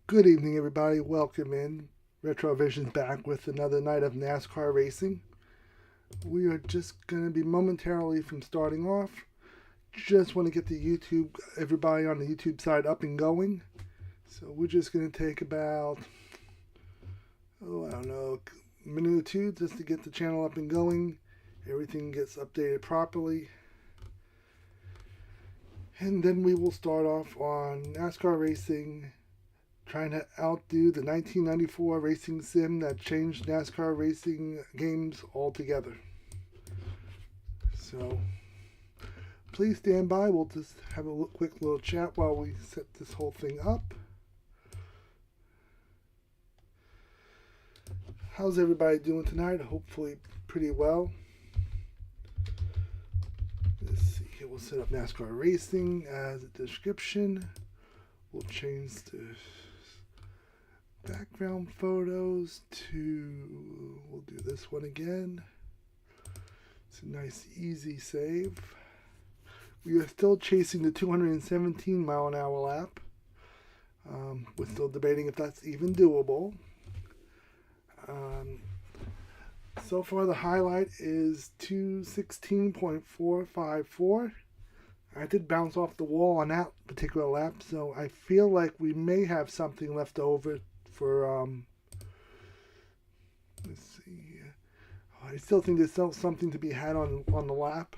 Good evening, everybody. Welcome in. Retrovision's back with another night of NASCAR racing. We are just going to be momentarily from starting off. Just want to get the everybody on the YouTube side up and going. So we're just going to take about, I don't know, a minute or two just to get the channel up and going. Everything gets updated properly. And then we will start off on NASCAR Racing, trying to outdo the 1994 racing sim that changed NASCAR racing games altogether. So, please stand by. We'll just have a quick little chat while we set this whole thing up. How's everybody doing tonight? Hopefully pretty well. Let's see here. We'll set up NASCAR Racing as a description. We'll change the background photos to, we'll do this one again. It's a nice easy save. We are still chasing the 217 mile an hour lap. We're still debating if that's even doable. So far the highlight is 216.454. I did bounce off the wall on that particular lap, so I feel like we may have something left over for, let's see. I still think there's still something to be had on the lap.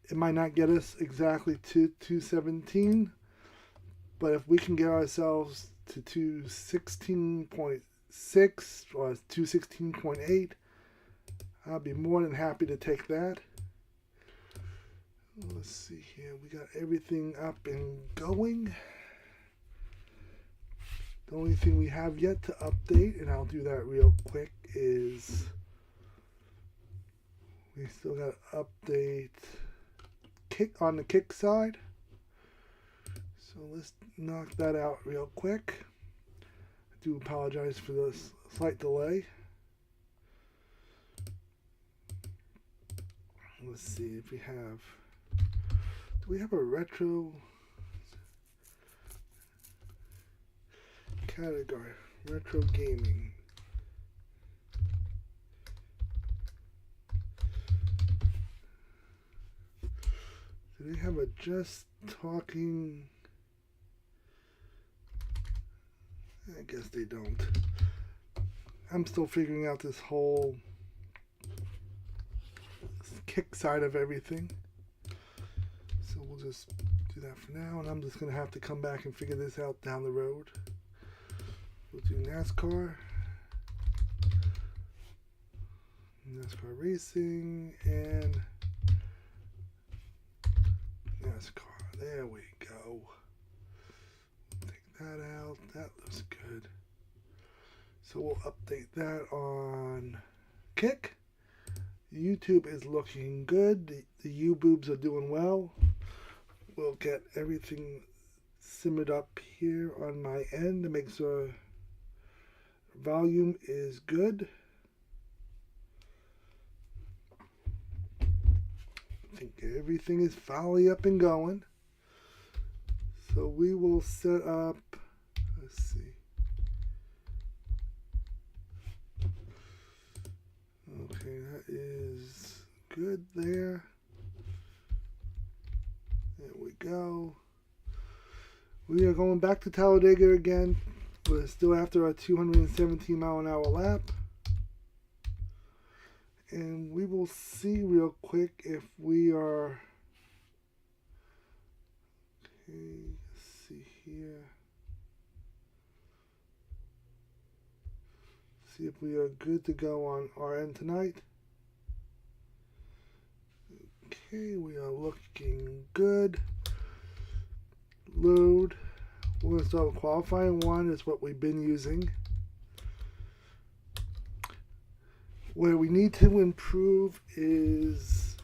It might not get us exactly to 217, but if we can get ourselves to 216.6 or 216.8, I'll be more than happy to take that. Let's see here. We got everything up and going. The only thing we have yet to update, and I'll do that real quick, is we still got to update kick on the kick side. So let's knock that out real quick. I do apologize for the slight delay. Let's see if we have, do we have a retro category? Retro gaming. Do they have a just talking? I guess they don't. I'm still figuring out this whole kick side of everything. So we'll just do that for now, and I'm just going to have to come back and figure this out down the road. We'll do NASCAR Racing, and NASCAR. There we go. Take that out. That looks good. So we'll update that on kick. YouTube is looking good. The U-boobs are doing well. We'll get everything simmered up here on my end to make sure volume is good. I think everything is finally up and going. So we will set up, let's see. Okay, that is good there. There we go. We are going back to Talladega again. We're still after our 217 mile an hour lap. And we will see real quick if we are, okay, let's see here. See if we are good to go on our end tonight. Okay, we are looking good. Load. We're going to start with qualifying one, is what we've been using. Where we need to improve is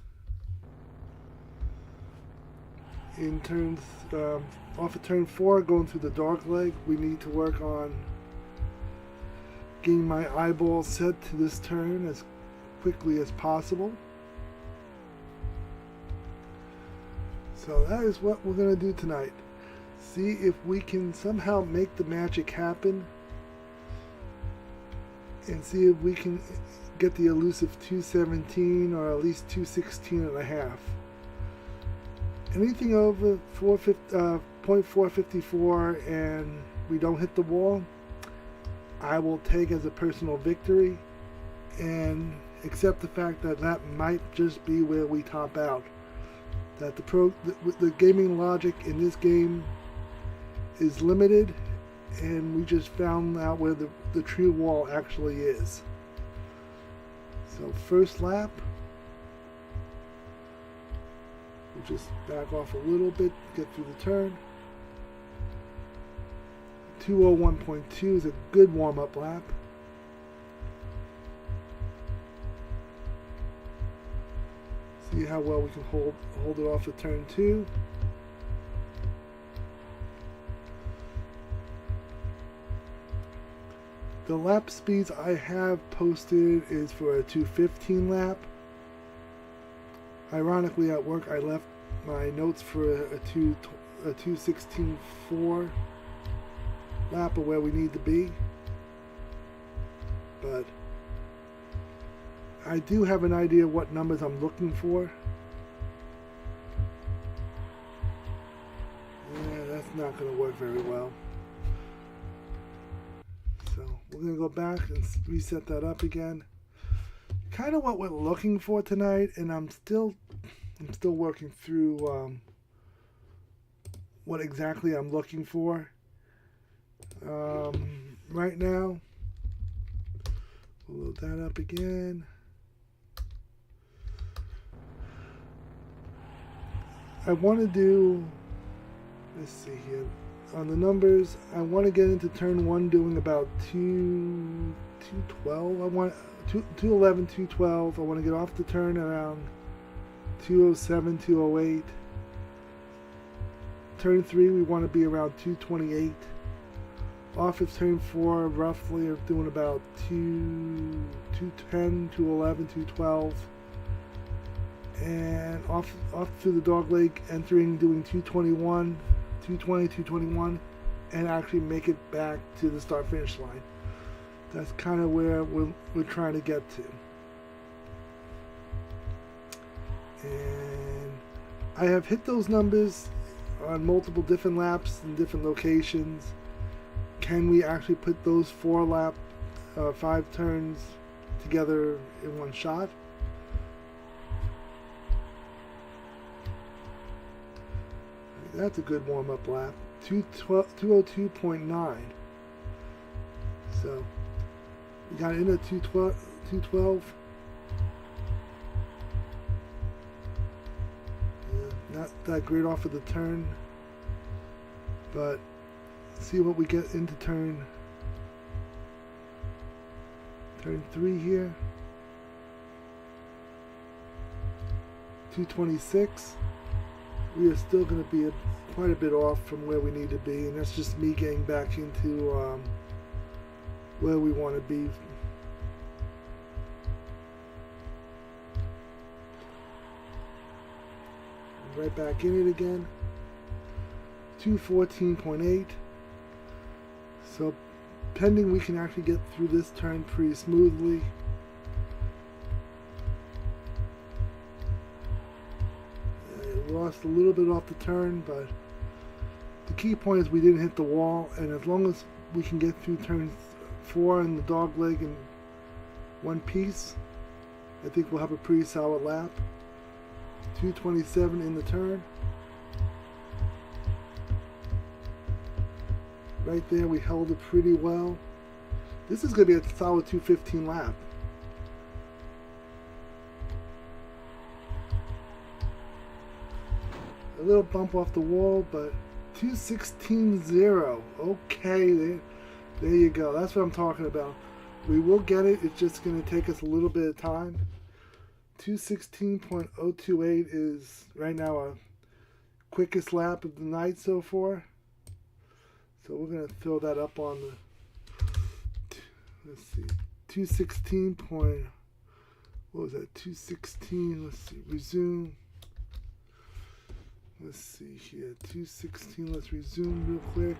in turns, off of turn 4, going through the dark leg. We need to work on getting my eyeball set to this turn as quickly as possible. So that is what we're going to do tonight. See if we can somehow make the magic happen and see if we can get the elusive 217 or at least 216 and a half. Anything over 0.454 and we don't hit the wall, I will take as a personal victory and accept the fact that that might just be where we top out. That the gaming logic in this game is limited, and we just found out where the true wall actually is. So first lap, we'll just back off a little bit, get through the turn. 201.2 is a good warm-up lap. See how well we can hold it off at turn 2. The lap speeds I have posted is for a 215 lap. Ironically, at work I left my notes for a 216.4 lap of where we need to be. But I do have an idea what numbers I'm looking for. Yeah, that's not going to work very well. So we're going to go back and reset that up again. Kind of what we're looking for tonight, and I'm still working through what exactly I'm looking for. Right now, we'll load that up again. I want to do, let's see here, on the numbers, I want to get into turn 1 doing about 212. I want 211, 212. I want to get off the turn around 207, 208. Turn 3, we want to be around 228. Off of turn 4, roughly, I'm doing about 210, 211, 212. And off through the dog leg, entering, doing 221, 220, 221, and actually make it back to the start finish line. That's kind of where we're trying to get to. And I have hit those numbers on multiple different laps in different locations. Can we actually put those 5 turns together in one shot? That's a good warm-up lap. 202.9. So we got in at 212. Yeah, not that great off of the turn, but see what we get into turn 3 here. 226. We are still going to be quite a bit off from where we need to be, and that's just me getting back into where we want to be. Right back in it again. 214.8. So pending we can actually get through this turn pretty smoothly. Lost a little bit off the turn, but the key point is we didn't hit the wall, and as long as we can get through turn 4 and the dog leg in one piece, I think we'll have a pretty solid lap. 227 in the turn. Right there we held it pretty well. This is going to be a solid 215 lap. A little bump off the wall, but 216.0. Okay, there you go. That's what I'm talking about. We will get it. It's just going to take us a little bit of time. 216.028 is right now our quickest lap of the night so far. So we're going to throw that up on the, let's see, 216. What was that? 216. Let's see. Resume. Let's see here, 2:16. Let's resume real quick.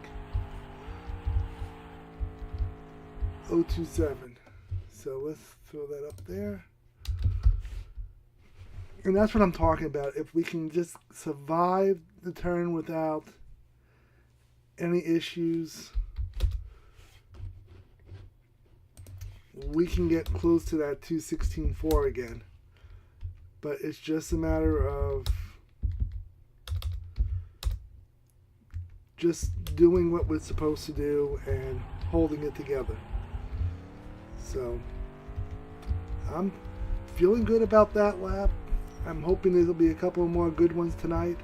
0:27. So let's throw that up there. And that's what I'm talking about. If we can just survive the turn without any issues, we can get close to that 2:16.4 again. But it's just a matter of just doing what we're supposed to do and holding it together. So I'm feeling good about that lap. I'm hoping there'll be a couple more good ones tonight.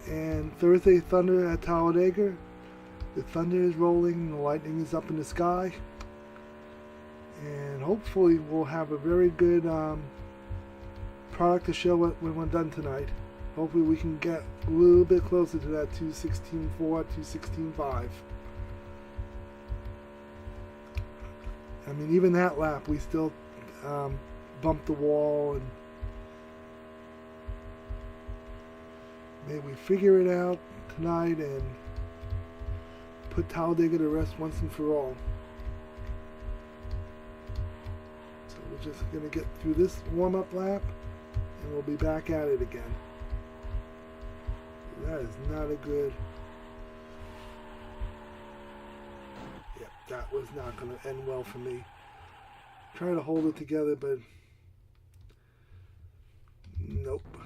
And Thursday Thunder at Talladega. The thunder is rolling, the lightning is up in the sky. And hopefully we'll have a very good product to show when we're done tonight. Hopefully we can get a little bit closer to that 2:16.4, 2:16.5. I mean, even that lap, we still bumped the wall, and maybe we figure it out tonight and put Talladega to rest once and for all. So we're just going to get through this warm-up lap, and we'll be back at it again. That is not a good... Yep, that was not going to end well for me. Trying to hold it together, but... Nope.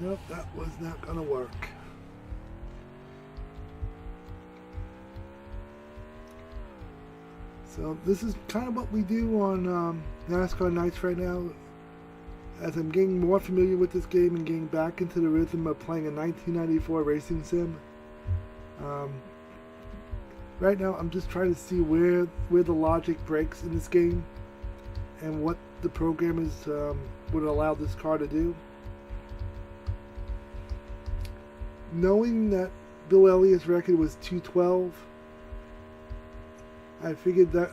Nope, that was not going to work. So this is kind of what we do on NASCAR nights right now. As I'm getting more familiar with this game and getting back into the rhythm of playing a 1994 racing sim. Right now I'm just trying to see where the logic breaks in this game and what the programmers would allow this car to do. Knowing that Bill Elliott's record was 212, I figured that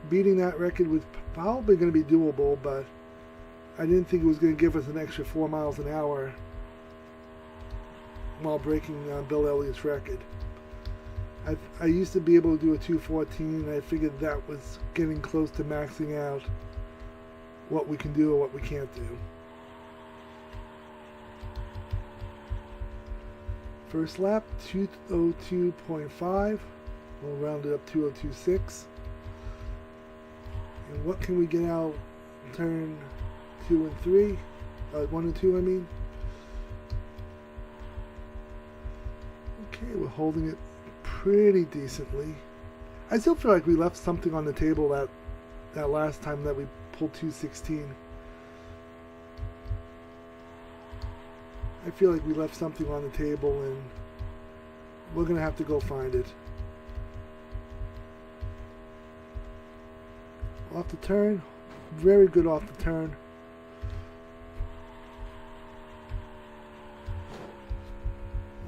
beating that record was probably going to be doable, but I didn't think it was going to give us an extra 4 miles an hour while breaking Bill Elliott's record. I used to be able to do a 214, and I figured that was getting close to maxing out what we can do or what we can't do. First lap, 202.5. We'll round it up 202.6. And what can we get out turn 2 and 3? 1 and 2, I mean. Okay, we're holding it pretty decently. I still feel like we left something on the table that last time that we pulled 216. I feel like we left something on the table, and we're going to have to go find it. Off the turn. Very good off the turn.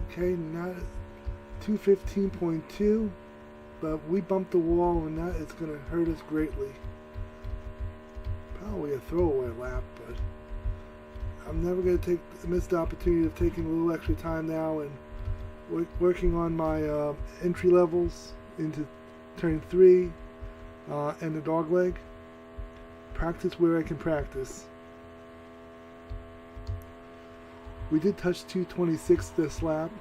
Okay, not 215.2, but we bumped the wall, and that is going to hurt us greatly. Probably a throwaway lap, but I'm never going to miss the opportunity of taking a little extra time now and working on my entry levels into turn 3 and the dog leg. Practice where I can practice. We did touch 226 this lap.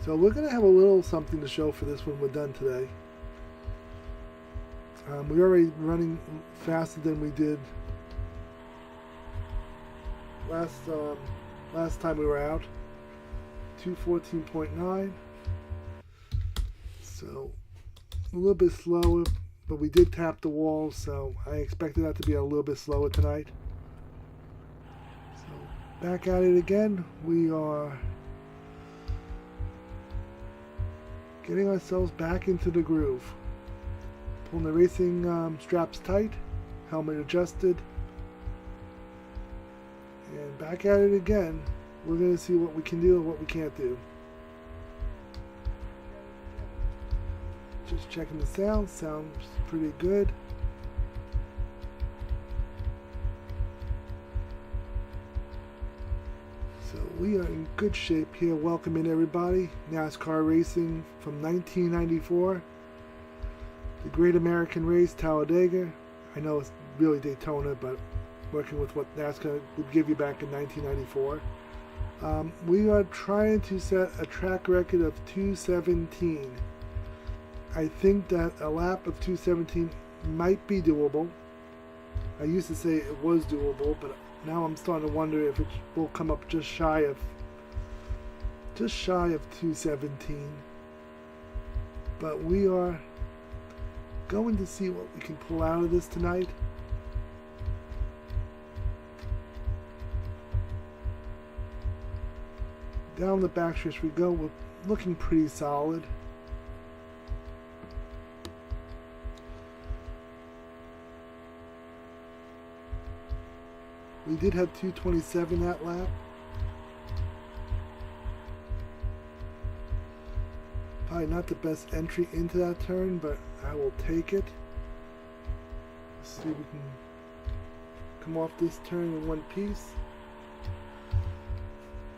So we're going to have a little something to show for this when we're done today. We're already running faster than we did last time we were out. 214.9. So a little bit slower, but we did tap the wall, so I expected that to be a little bit slower tonight. So back at it again. We are getting ourselves back into the groove. Pulling the racing straps tight, helmet adjusted, and back at it again. We're going to see what we can do and what we can't do. Just checking the sound. Sounds pretty good. We are in good shape here. Welcoming everybody. NASCAR Racing from 1994. The Great American Race, Talladega. I know it's really Daytona, but working with what NASCAR would give you back in 1994. We are trying to set a track record of 2:17. I think that a lap of 2:17 might be doable. I used to say it was doable, but now I'm starting to wonder if it will come up just shy of 2:17. But we are going to see what we can pull out of this tonight. Down the backstretch we go. We're looking pretty solid. We did have 2:27 that lap. Probably not the best entry into that turn, but I will take it. Let's see if we can come off this turn in one piece.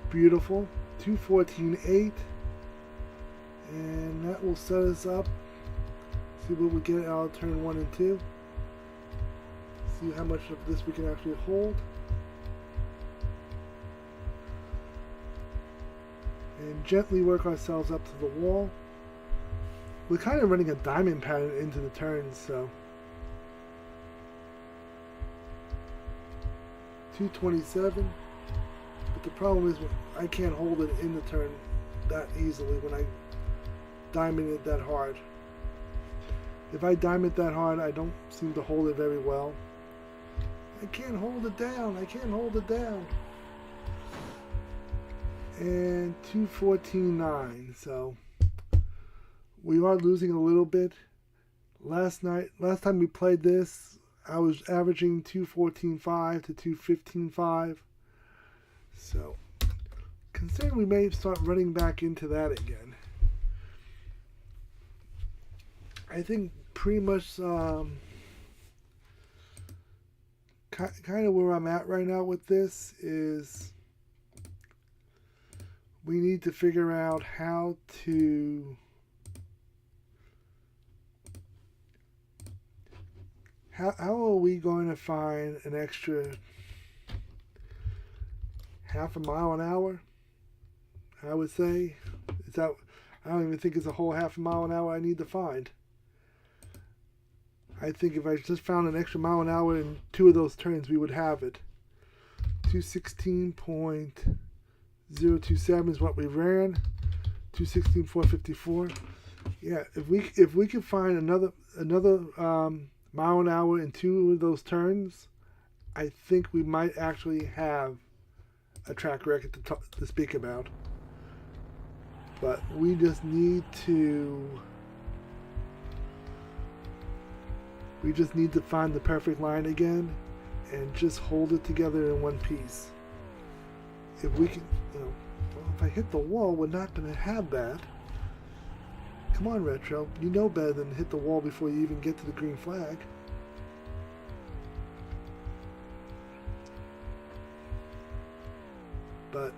Beautiful. 2:14.8. And that will set us up. See what we get out of turn 1 and 2. See how much of this we can actually hold. And gently work ourselves up to the wall. We're kind of running a diamond pattern into the turns, so 2:27. But the problem is I can't hold it in the turn that easily when I diamond it that hard. If I diamond it that hard, I don't seem to hold it very well. I can't hold it down. I can't hold it down. And 2:14.9. So we are losing a little bit. Last time we played this, I was averaging 2:14.5 to 2:15.5. So considering we may start running back into that again. I think pretty much kind of where I'm at right now with this is we need to figure out how are we going to find an extra half a mile an hour? I would say. I don't even think it's a whole half a mile an hour I need to find. I think if I just found an extra mile an hour in 2 of those turns, we would have it. 2:16.027 is what we ran. 2:16.454. Yeah, if we could find another mile an hour in 2 of those turns, I think we might actually have a track record to speak about. But we just need to find the perfect line again and just hold it together in one piece. If we can, if I hit the wall, we're not going to have that. Come on, Retro. You know better than to hit the wall before you even get to the green flag. But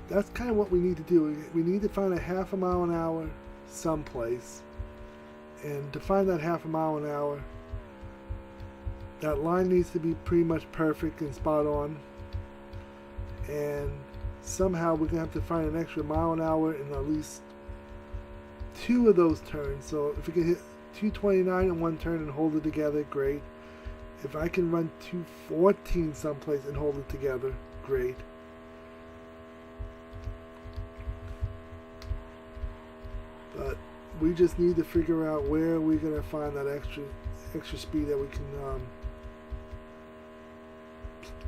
that's kind of what we need to do. We need to find a half a mile an hour someplace. And to find that half a mile an hour, that line needs to be pretty much perfect and spot on. And somehow we're going to have to find an extra mile an hour in at least 2 of those turns. So if we can hit 2:29 in one turn and hold it together, great. If I can run 2:14 someplace and hold it together, great. But we just need to figure out where we're going to find that extra speed that we can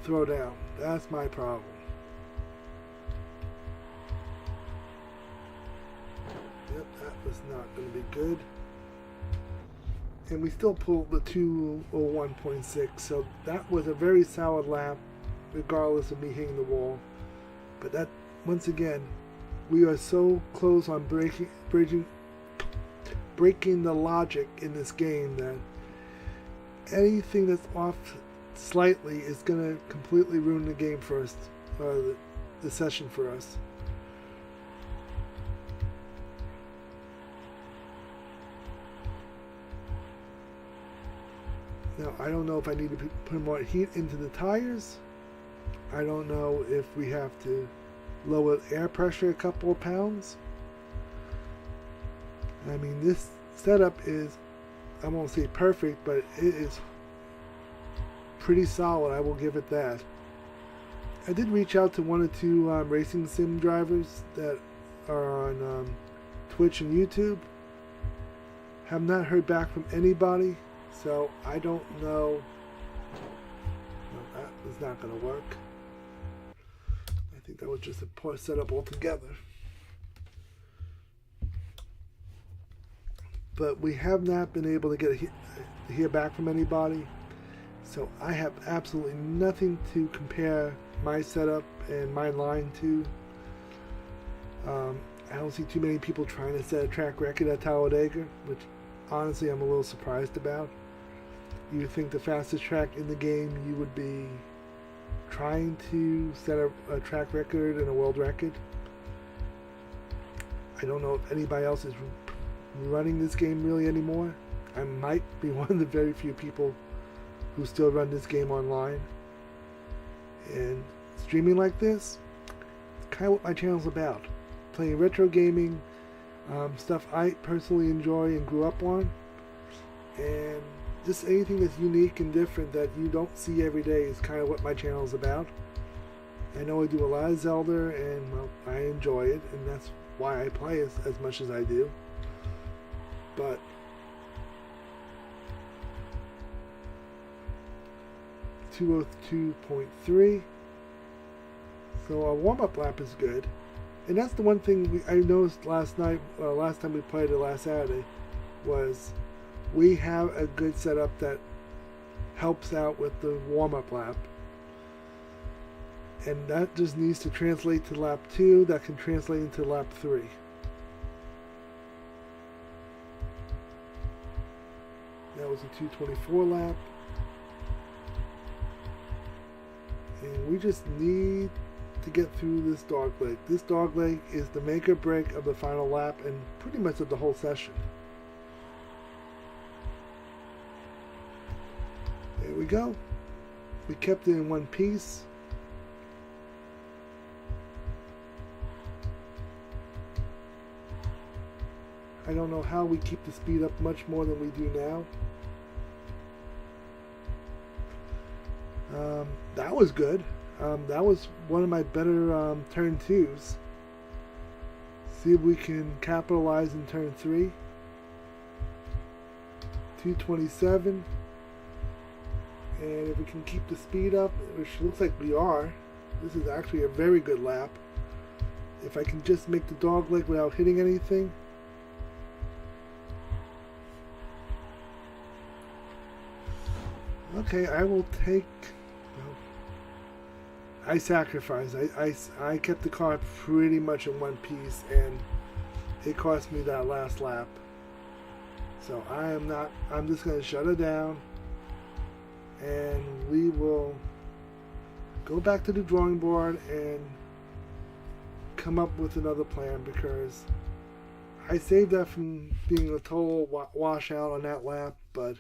throw down. That's my problem. Yep, that was not going to be good. And we still pulled the 2:01.6, so that was a very solid lap, regardless of me hitting the wall. But that, once again, we are so close on breaking the logic in this game that anything that's off slightly is going to completely ruin the game for us. the session for us. Now, I don't know if I need to put more heat into the tires. I don't know if we have to lower air pressure a couple of pounds. I mean, this setup is, I won't say perfect, but it is pretty solid. I will give it that. I did reach out to one or two racing sim drivers that are on Twitch and YouTube. Have not heard back from anybody. So I don't know. No, that is not going to work. I think that was just a poor setup altogether. But we have not been able to hear back from anybody. So I have absolutely nothing to compare my setup and my line to. I don't see too many people trying to set a track record at Talladega, which honestly I'm a little surprised about. You would think the fastest track in the game, you would be trying to set a track record and a world record. I don't know if anybody else is running this game really anymore. I might be one of the very few people who still run this game online. And streaming like this, it's kind of what my channel's about. Playing retro gaming, stuff I personally enjoy and grew up on. And just anything that's unique and different that you don't see every day is kind of what my channel is about. I know I do a lot of Zelda, and well, I enjoy it, and that's why I play as much as I do. But .202.3, so our warm-up lap is good, and that's the one thing I noticed last night. Last time we played it last Saturday, was we have a good setup that helps out with the warm-up lap. And that just needs to translate to lap 2, that can translate into lap 3. That was a 224 lap. And we just need to get through this dogleg. This dogleg is the make or break of the final lap and pretty much of the whole session. There we go. We kept it in one piece. I don't know how we keep the speed up much more than we do now. That was good. That was one of my better turn 2s. See if we can capitalize in turn 3. 227. And if we can keep the speed up, which looks like we are, this is actually a very good lap. If I can just make the dogleg without hitting anything. Okay, I will take. I sacrificed. I kept the car pretty much in one piece, and it cost me that last lap. So I'm just going to shut it down. And we will go back to the drawing board and come up with another plan, because I saved that from being a total washout on that lap, but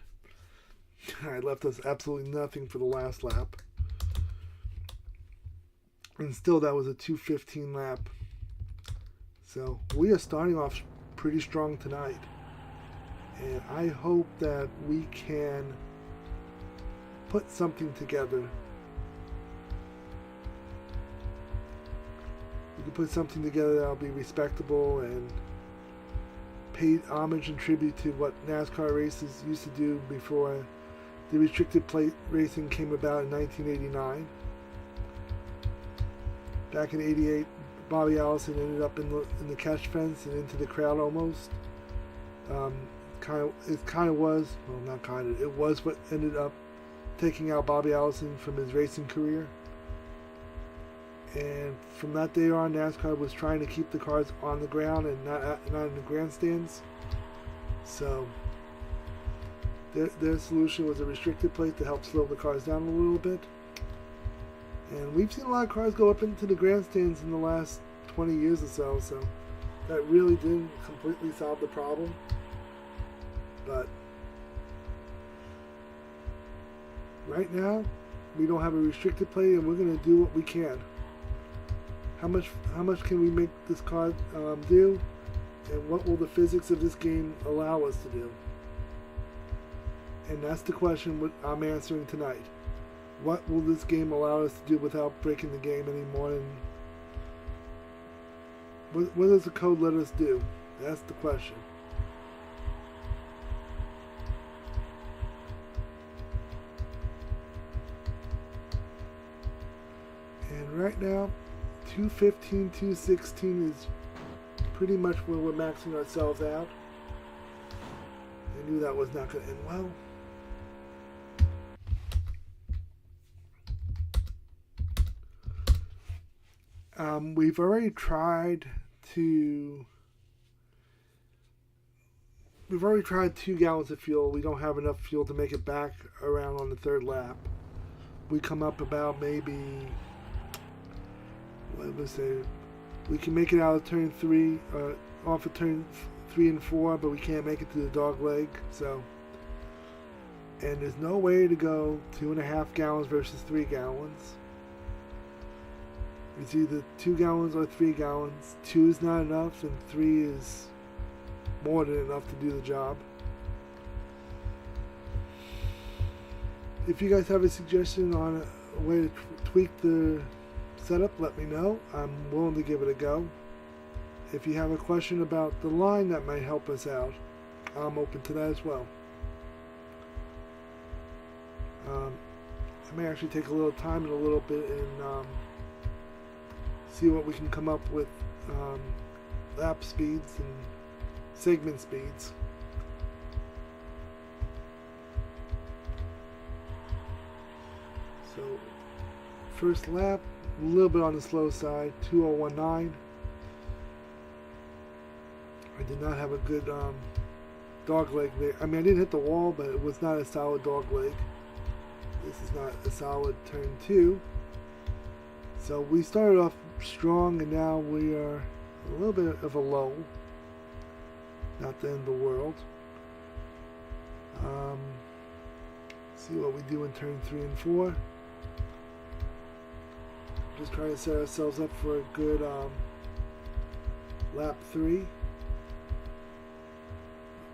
I left us absolutely nothing for the last lap. And still, that was a 215 lap. So we are starting off pretty strong tonight. And I hope that we can put something together. We can put something together that'll be respectable and pay homage and tribute to what NASCAR races used to do before the restricted plate racing came about in 1989. Back in '88, Bobby Allison ended up in the catch fence and into the crowd almost. It was what ended up taking out Bobby Allison from his racing career. And from that day on, NASCAR was trying to keep the cars on the ground and not in the grandstands. So their solution was a restricted plate to help slow the cars down a little bit. And we've seen a lot of cars go up into the grandstands in the last 20 years or so, so that really didn't completely solve the problem. But right now, we don't have a restricted plate, and we're going to do what we can. How much can we make this car do? And what will the physics of this game allow us to do? And that's the question I'm answering tonight. What will this game allow us to do without breaking the game anymore? And what does the code let us do? That's the question. And right now, 215, 216 is pretty much where we're maxing ourselves out. I knew that was not going to end well. We've already tried 2 gallons of fuel. We don't have enough fuel to make it back around on the 3rd lap. We come up about maybe, let's say, we can make it out of turn 3, off of turn 3 and 4, but we can't make it to the dog leg. So, and there's no way to go 2.5 gallons versus 3 gallons. It's either 2 gallons or 3 gallons. 2 is not enough, and 3 is more than enough to do the job. If you guys have a suggestion on a way to tweak the setup, let me know. I'm willing to give it a go. If you have a question about the line that might help us out, I'm open to that as well. I may actually take a little time in a little bit and see what we can come up with lap speeds and segment speeds. So first lap, a little bit on the slow side, 2019. I did not have a good dog leg there. I mean, I didn't hit the wall, but it was not a solid dog leg. This is not a solid turn 2. So we started off strong, and now we are a little bit of a low. Not the end of the world. See what we do in turn 3 and 4. Just trying to set ourselves up for a good lap 3.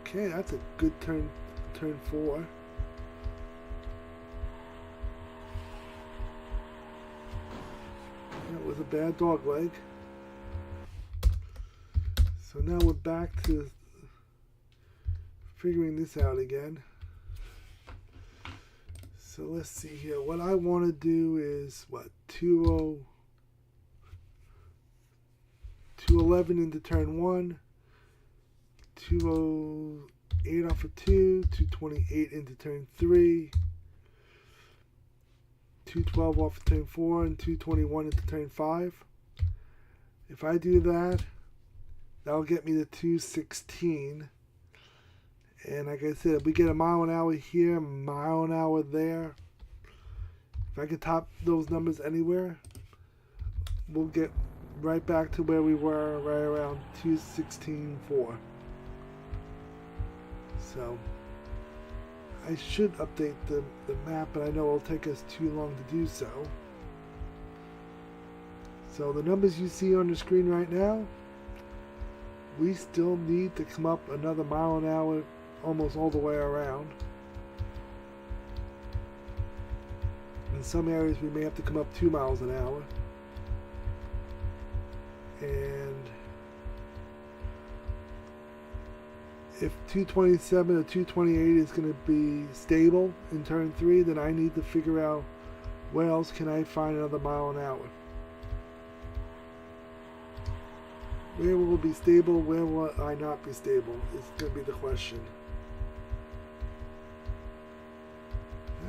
Okay, that's a good turn 4. That was a bad dog leg. So now we're back to figuring this out again. So let's see here. What I want to do is, 211 into turn 1, 208 off of 2, 228 into turn 3, 212 off of turn 4, and 221 into turn 5. If I do that, that'll get me to 216. And like I said, if we get a mile an hour here, a mile an hour there, if I can top those numbers anywhere, we'll get right back to where we were, right around 216.4. So I should update the map, but I know it'll take us too long to do so. So the numbers you see on the screen right now, we still need to come up another mile an hour almost all the way around. In some areas we may have to come up 2 miles an hour. And if 227 or 228 is going to be stable in turn 3, then I need to figure out where else can I find another mile an hour. Where will it be stable? Where will I not be stable? Is going to be the question.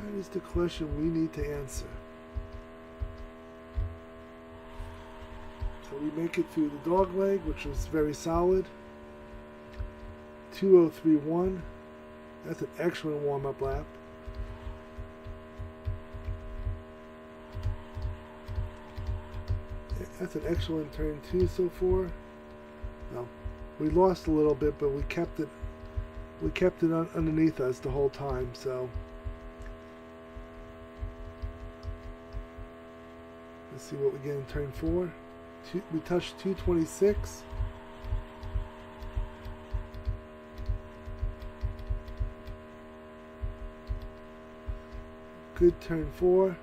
That is the question we need to answer. So we make it through the dog leg, which was very solid. 2031. That's an excellent warm-up lap. That's an excellent turn 2 so far. Now, we lost a little bit, but we kept it underneath us the whole time, so let's see what we get in turn 4. We touched 226. Good turn 4.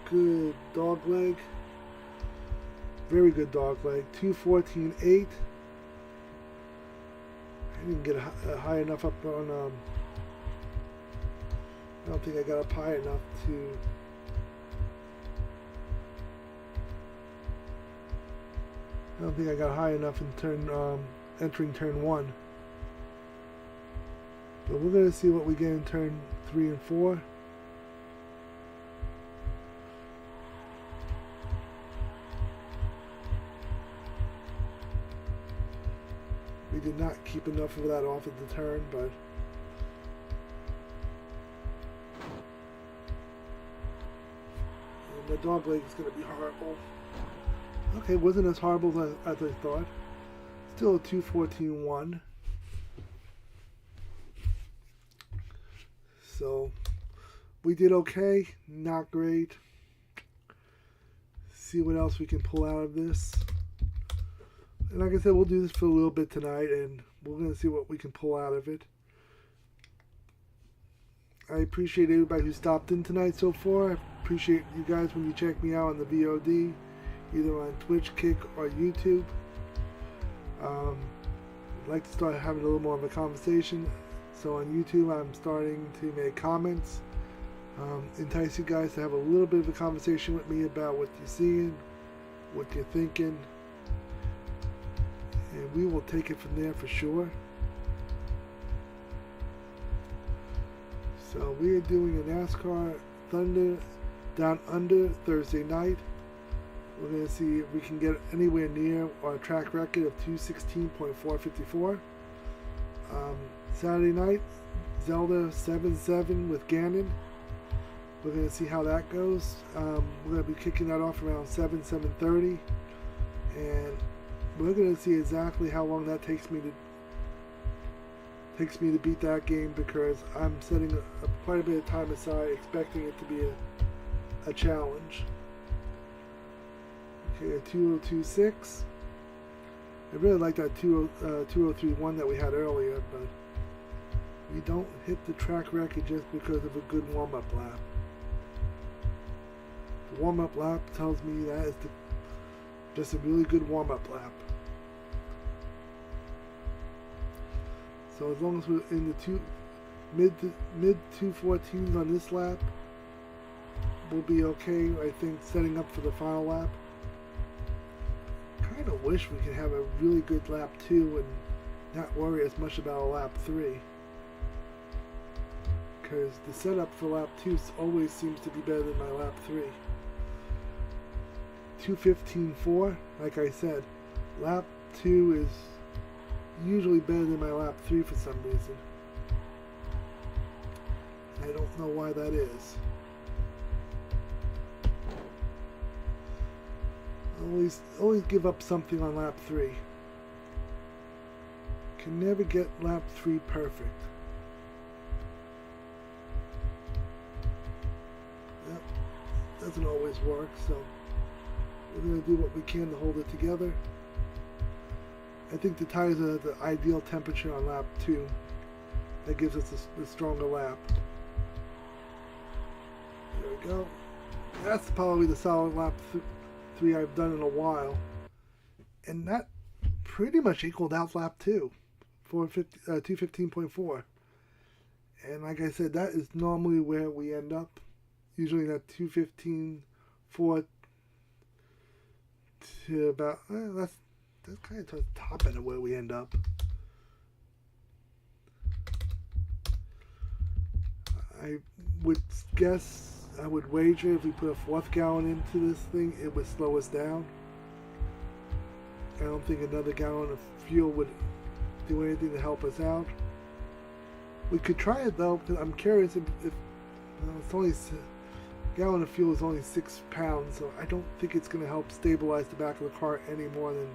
Good dog leg. Very good dog leg. 214.8. I didn't get high enough up on. I don't think I got up high enough to. I don't think I got high enough in entering turn 1. But we're going to see what we get in turn 3 and 4. We did not keep enough of that off at the turn, but the dog leg is going to be horrible. Okay, wasn't as horrible as I thought. Still a 214.1. So we did okay, not great. See what else we can pull out of this. And like I said, we'll do this for a little bit tonight, and we're going to see what we can pull out of it. I appreciate everybody who stopped in tonight so far. I appreciate you guys when you check me out on the VOD, either on Twitch, Kick, or YouTube. I'd like to start having a little more of a conversation. So on YouTube, I'm starting to make comments, entice you guys to have a little bit of a conversation with me about what you're seeing, what you're thinking, and we will take it from there for sure. So we are doing a NASCAR Thunder Down Under Thursday night. We're going to see if we can get anywhere near our track record of 216.454. Saturday night, Zelda 7-7 with Gannon. We're going to see how that goes. We're going to be kicking that off around 7:30, and we're going to see exactly how long that takes me to beat that game, because I'm setting quite a bit of time aside, expecting it to be a challenge. Okay, a 2:02.6. I really like that 2:03.1 that we had earlier, but we don't hit the track record just because of a good warm-up lap. The warm-up lap tells me that is just a really good warm-up lap. So as long as we're in the mid 214s on this lap, we'll be okay. I think setting up for the final lap. Kind of wish we could have a really good lap 2 and not worry as much about a lap 3. Because the setup for lap 2 always seems to be better than my lap 3. 2:15.4, like I said, lap 2 is usually better than my lap 3 for some reason. I don't know why that is. Always give up something on lap 3. Can never get lap 3 perfect. That doesn't always work, so we're going to do what we can to hold it together. I think the tires are at the ideal temperature on lap 2. That gives us the stronger lap. There we go. That's probably the solid lap 3 I've done in a while. And that pretty much equaled out lap 2 for 215.4. And like I said, that is normally where we end up. Usually that 215.4 to about, that's kind of the top end of where we end up. I would guess, I would wager if we put a 4th gallon into this thing, it would slow us down. I don't think another gallon of fuel would do anything to help us out. We could try it though, because I'm curious if it's only, gallon of fuel is only 6 pounds, so I don't think it's going to help stabilize the back of the car any more than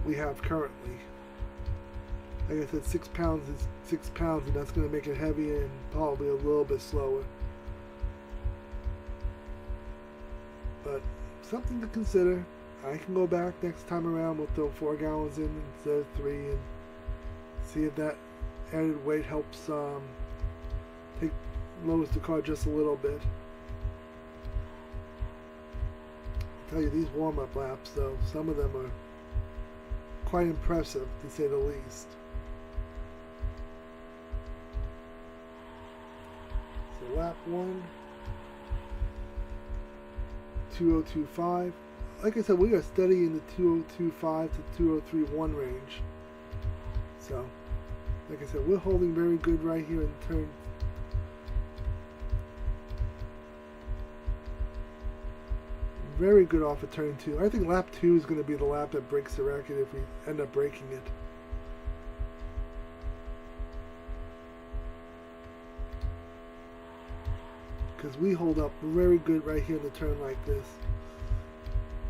we have currently. Like I said, 6 pounds is 6 pounds, and that's going to make it heavier and probably a little bit slower. But something to consider. I can go back next time around. We'll throw 4 gallons in instead of 3 and see if that added weight helps lowers the car just a little bit. I'll tell you, these warm-up laps, though, some of them are quite impressive, to say the least. So lap 1, 2025. Like I said, we are steady in the 2025 to 2031 range. So, like I said, we're holding very good right here in turn. Very good off of turn 2. I think lap 2 is going to be the lap that breaks the record if we end up breaking it. Because we hold up very good right here in the turn like this.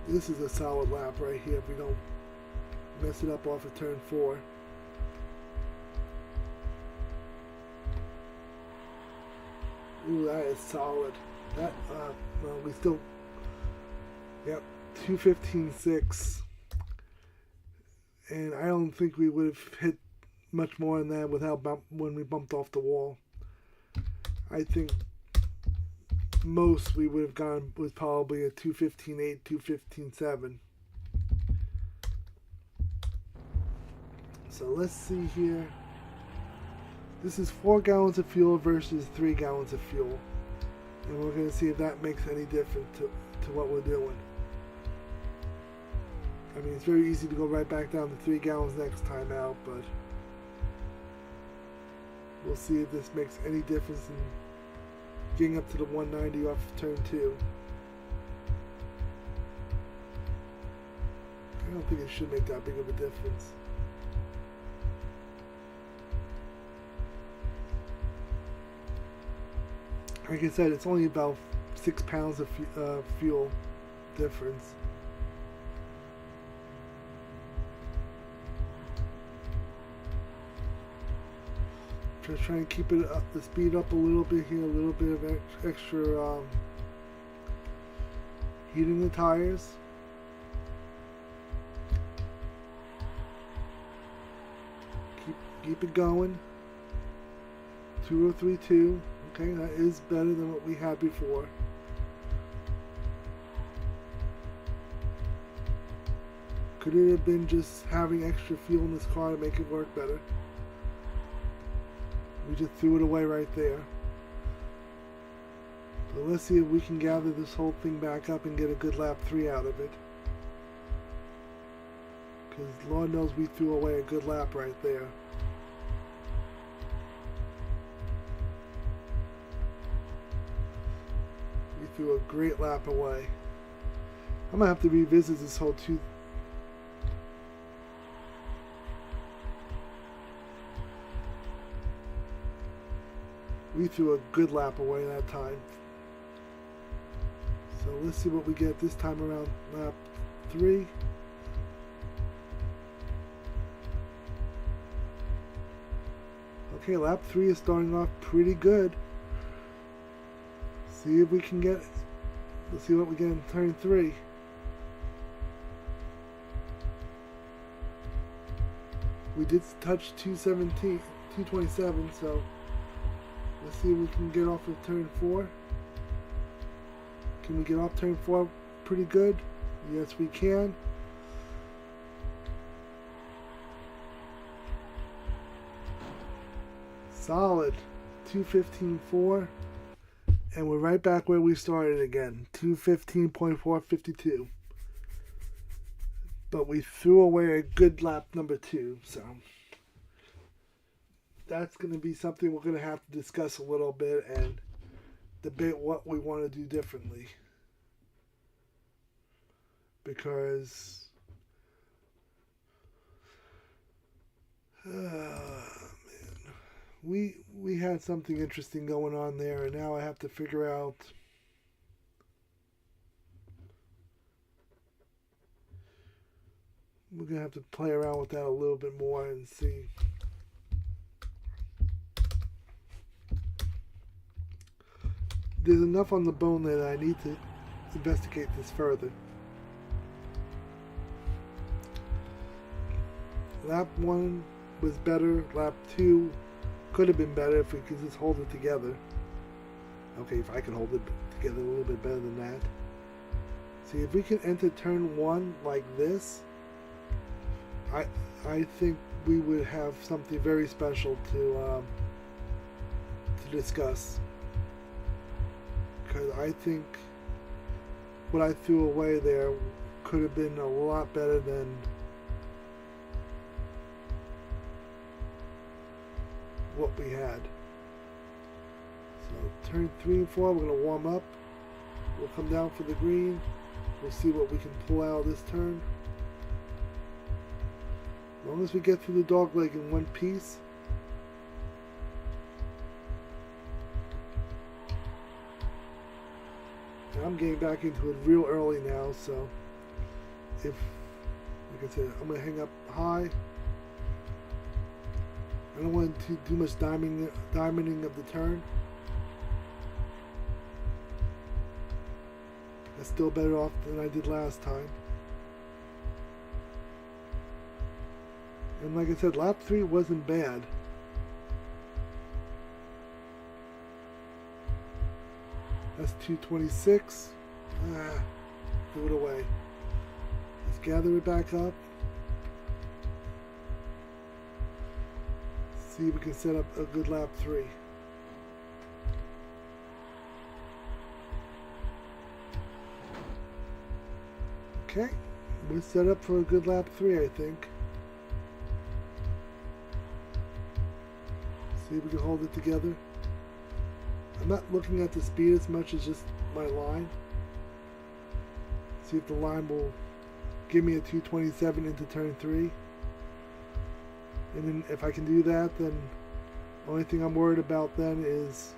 This is a solid lap right here if we don't mess it up off of turn 4. Ooh, that is solid. That, well, we still, yep, 2:15.6. And I don't think we would have hit much more than that without when we bumped off the wall. I think most we would have gone was probably a 2:15.8, 2:15.7. So let's see here. This is 4 gallons of fuel versus 3 gallons of fuel. And we're going to see if that makes any difference to what we're doing. I mean, it's very easy to go right back down to 3 gallons next time out, but we'll see if this makes any difference in getting up to the 190 off of turn 2. I don't think it should make that big of a difference. Like I said, it's only about 6 pounds of fuel difference. Just trying to keep it up, the speed up a little bit here, a little bit of extra heat in the tires. Keep it going. 2032. Okay, that is better than what we had before. Could it have been just having extra fuel in this car to make it work better? We just threw it away right there. But let's see if we can gather this whole thing back up and get a good lap 3 out of it. Because Lord knows we threw away a good lap right there. We threw a great lap away. I'm going to have to revisit this whole We threw a good lap away that time. So let's see what we get this time around lap 3. Okay, lap 3 is starting off pretty good. See if we can get it. Let's see what we get in turn 3. We did touch 227, so let's see if we can get off of turn 4. Can we get off turn 4 pretty good? Yes, we can. Solid. 2:15.4. And we're right back where we started again. 2:15.452. But we threw away a good lap number 2, so that's going to be something we're going to have to discuss a little bit and debate what we want to do differently. Because man, we had something interesting going on there, and now I have to figure out. We're gonna have to play around with that a little bit more and see. There's enough on the bone that I need to investigate this further. Lap 1 was better. Lap 2 could have been better if we could just hold it together. Okay, if I can hold it together a little bit better than that. See, if we can enter turn 1 like this, I think we would have something very special to discuss. Because I think what I threw away there could have been a lot better than what we had. So turn 3 and 4, we're going to warm up. We'll come down for the green. We'll see what we can pull out of this turn. As long as we get through the dog leg in one piece. And I'm getting back into it real early now, so if, like I said, I'm going to hang up high. I don't want to do too much diamonding of the turn. That's still better off than I did last time. And like I said, lap 3 wasn't bad. That's 226. Threw it away. Let's gather it back up. See if we can set up a good lap 3. Okay, we're set up for a good lap 3, I think. See if we can hold it together. I'm not looking at the speed as much as just my line. See if the line will give me a 227 into turn 3. And then if I can do that, then the only thing I'm worried about then is,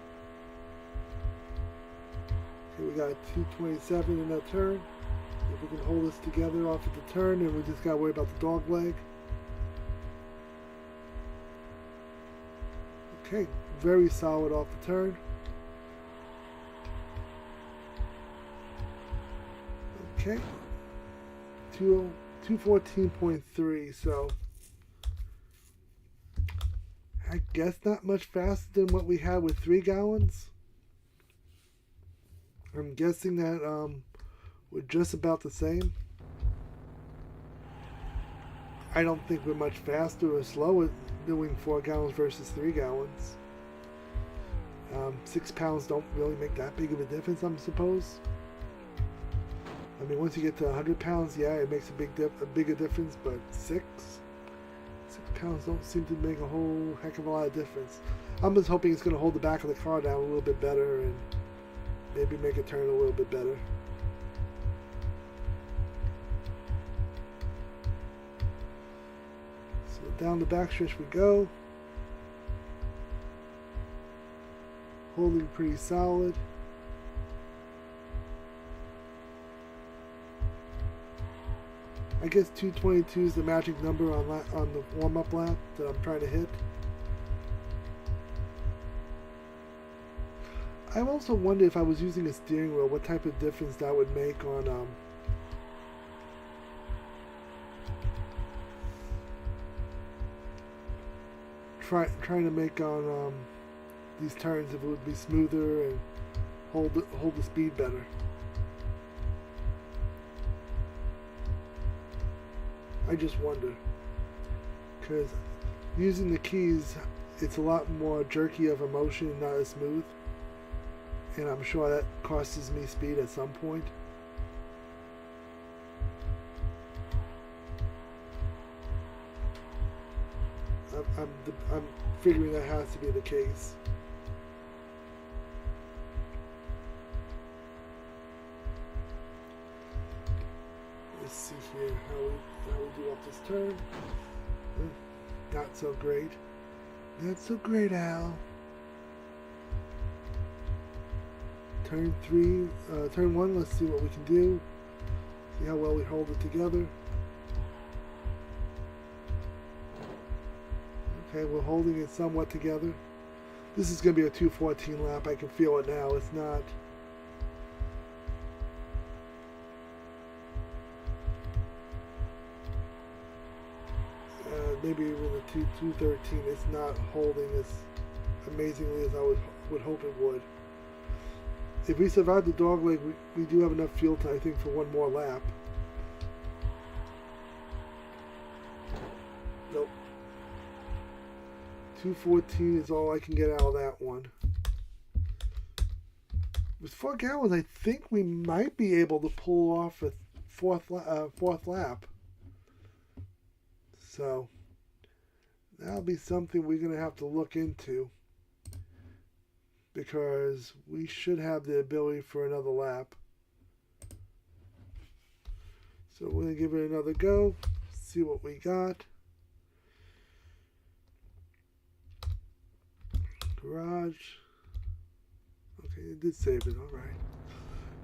okay, we got a 227 in that turn. If we can hold this together off at the turn, then we just got to worry about the dog leg. Okay, very solid off the turn. Okay, 214.3, so I guess not much faster than what we had with 3 gallons. I'm guessing that we're just about the same. I don't think we're much faster or slower doing 4 gallons versus 3 gallons. 6 pounds don't really make that big of a difference, I suppose. I mean, once you get to 100 pounds, yeah, it makes a bigger difference, but 6 pounds don't seem to make a whole heck of a lot of difference. I'm just hoping it's going to hold the back of the car down a little bit better and maybe make it turn a little bit better. So down the backstretch we go. Holding pretty solid. I guess 222 is the magic number on the warm-up lap that I'm trying to hit. I also wonder if I was using a steering wheel, what type of difference that would make on trying to make on these turns, if it would be smoother and hold the speed better. I just wonder, because using the keys, it's a lot more jerky of a motion and not as smooth, and I'm sure that costs me speed at some point. I'm figuring that has to be the case. Let's see here how we do up this turn. Not so great. That's so great, Al. Turn 1, let's see what we can do. See how well we hold it together. Okay, we're holding it somewhat together. This is going to be a 2:14 lap. I can feel it now. It's not. Maybe even a 2:13. It's not holding as amazingly as I would hope it would. If we survive the dogleg, we do have enough fuel time, I think, for one more lap. Nope. 2:14 is all I can get out of that one. With 4 gallons, I think we might be able to pull off a fourth lap. So that'll be something we're going to have to look into, because we should have the ability for another lap. So we're going to give it another go, see what we got. Garage. Okay, it did save it, alright.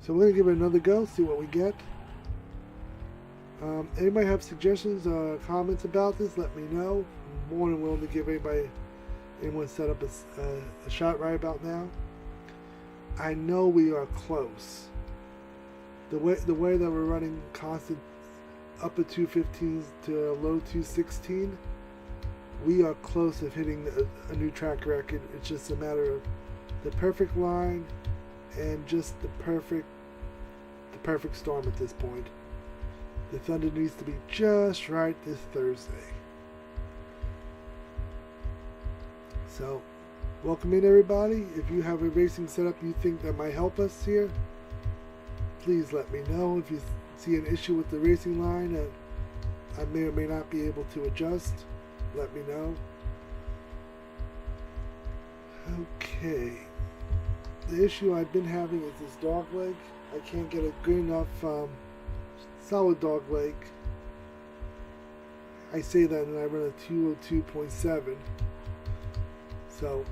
So we're going to give it another go, see what we get. Anybody have suggestions or comments about this? Let me know. I'm more than willing to give anyone set up a shot right about now. I know we are close. The way that we're running constant upper 215s to low 216, we are close of hitting a new track record. It's just a matter of the perfect line and just the perfect storm at this point. The thunder needs to be just right this Thursday. So, welcome in, everybody. If you have a racing setup you think that might help us here, please let me know. If you see an issue with the racing line that I may or may not be able to adjust, let me know. Okay. The issue I've been having is this dog leg. I can't get a good enough solid dog leg. I say that and I run a 202.7. So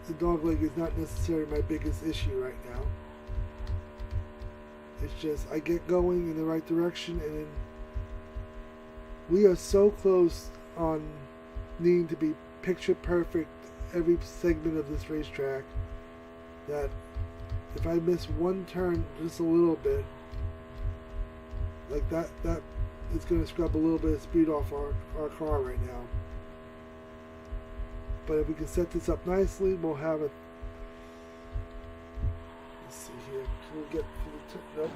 the dog leg is not necessarily my biggest issue right now. It's just I get going in the right direction, and then we are so close on needing to be picture perfect every segment of this racetrack that if I miss one turn just a little bit, like that is going to scrub a little bit of speed off our car right now. But if we can set this up nicely, we'll have it. Let's see here. Can we get to the nope.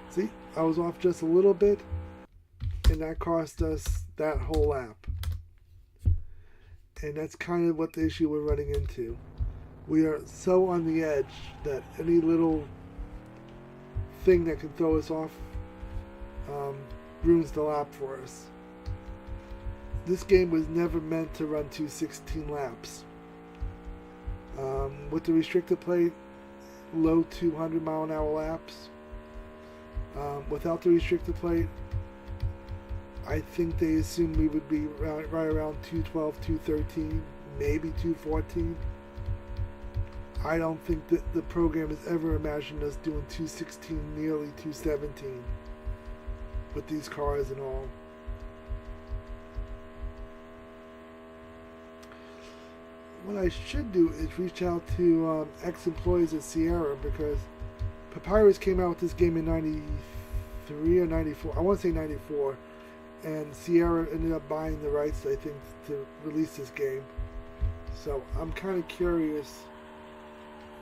See, I was off just a little bit, and that cost us that whole lap. And that's kind of what the issue we're running into. We are so on the edge that any little thing that can throw us off ruins the lap for us. This game was never meant to run 216 laps. With the restricted plate, low 200 mile an hour laps. Without the restricted plate, I think they assumed we would be right around 212, 213, maybe 214. I don't think that the program has ever imagined us doing 216, nearly 217 with these cars and all. What I should do is reach out to ex-employees at Sierra, because Papyrus came out with this game in 93 or 94. I want to say 94. And Sierra ended up buying the rights, I think, to release this game. So I'm kind of curious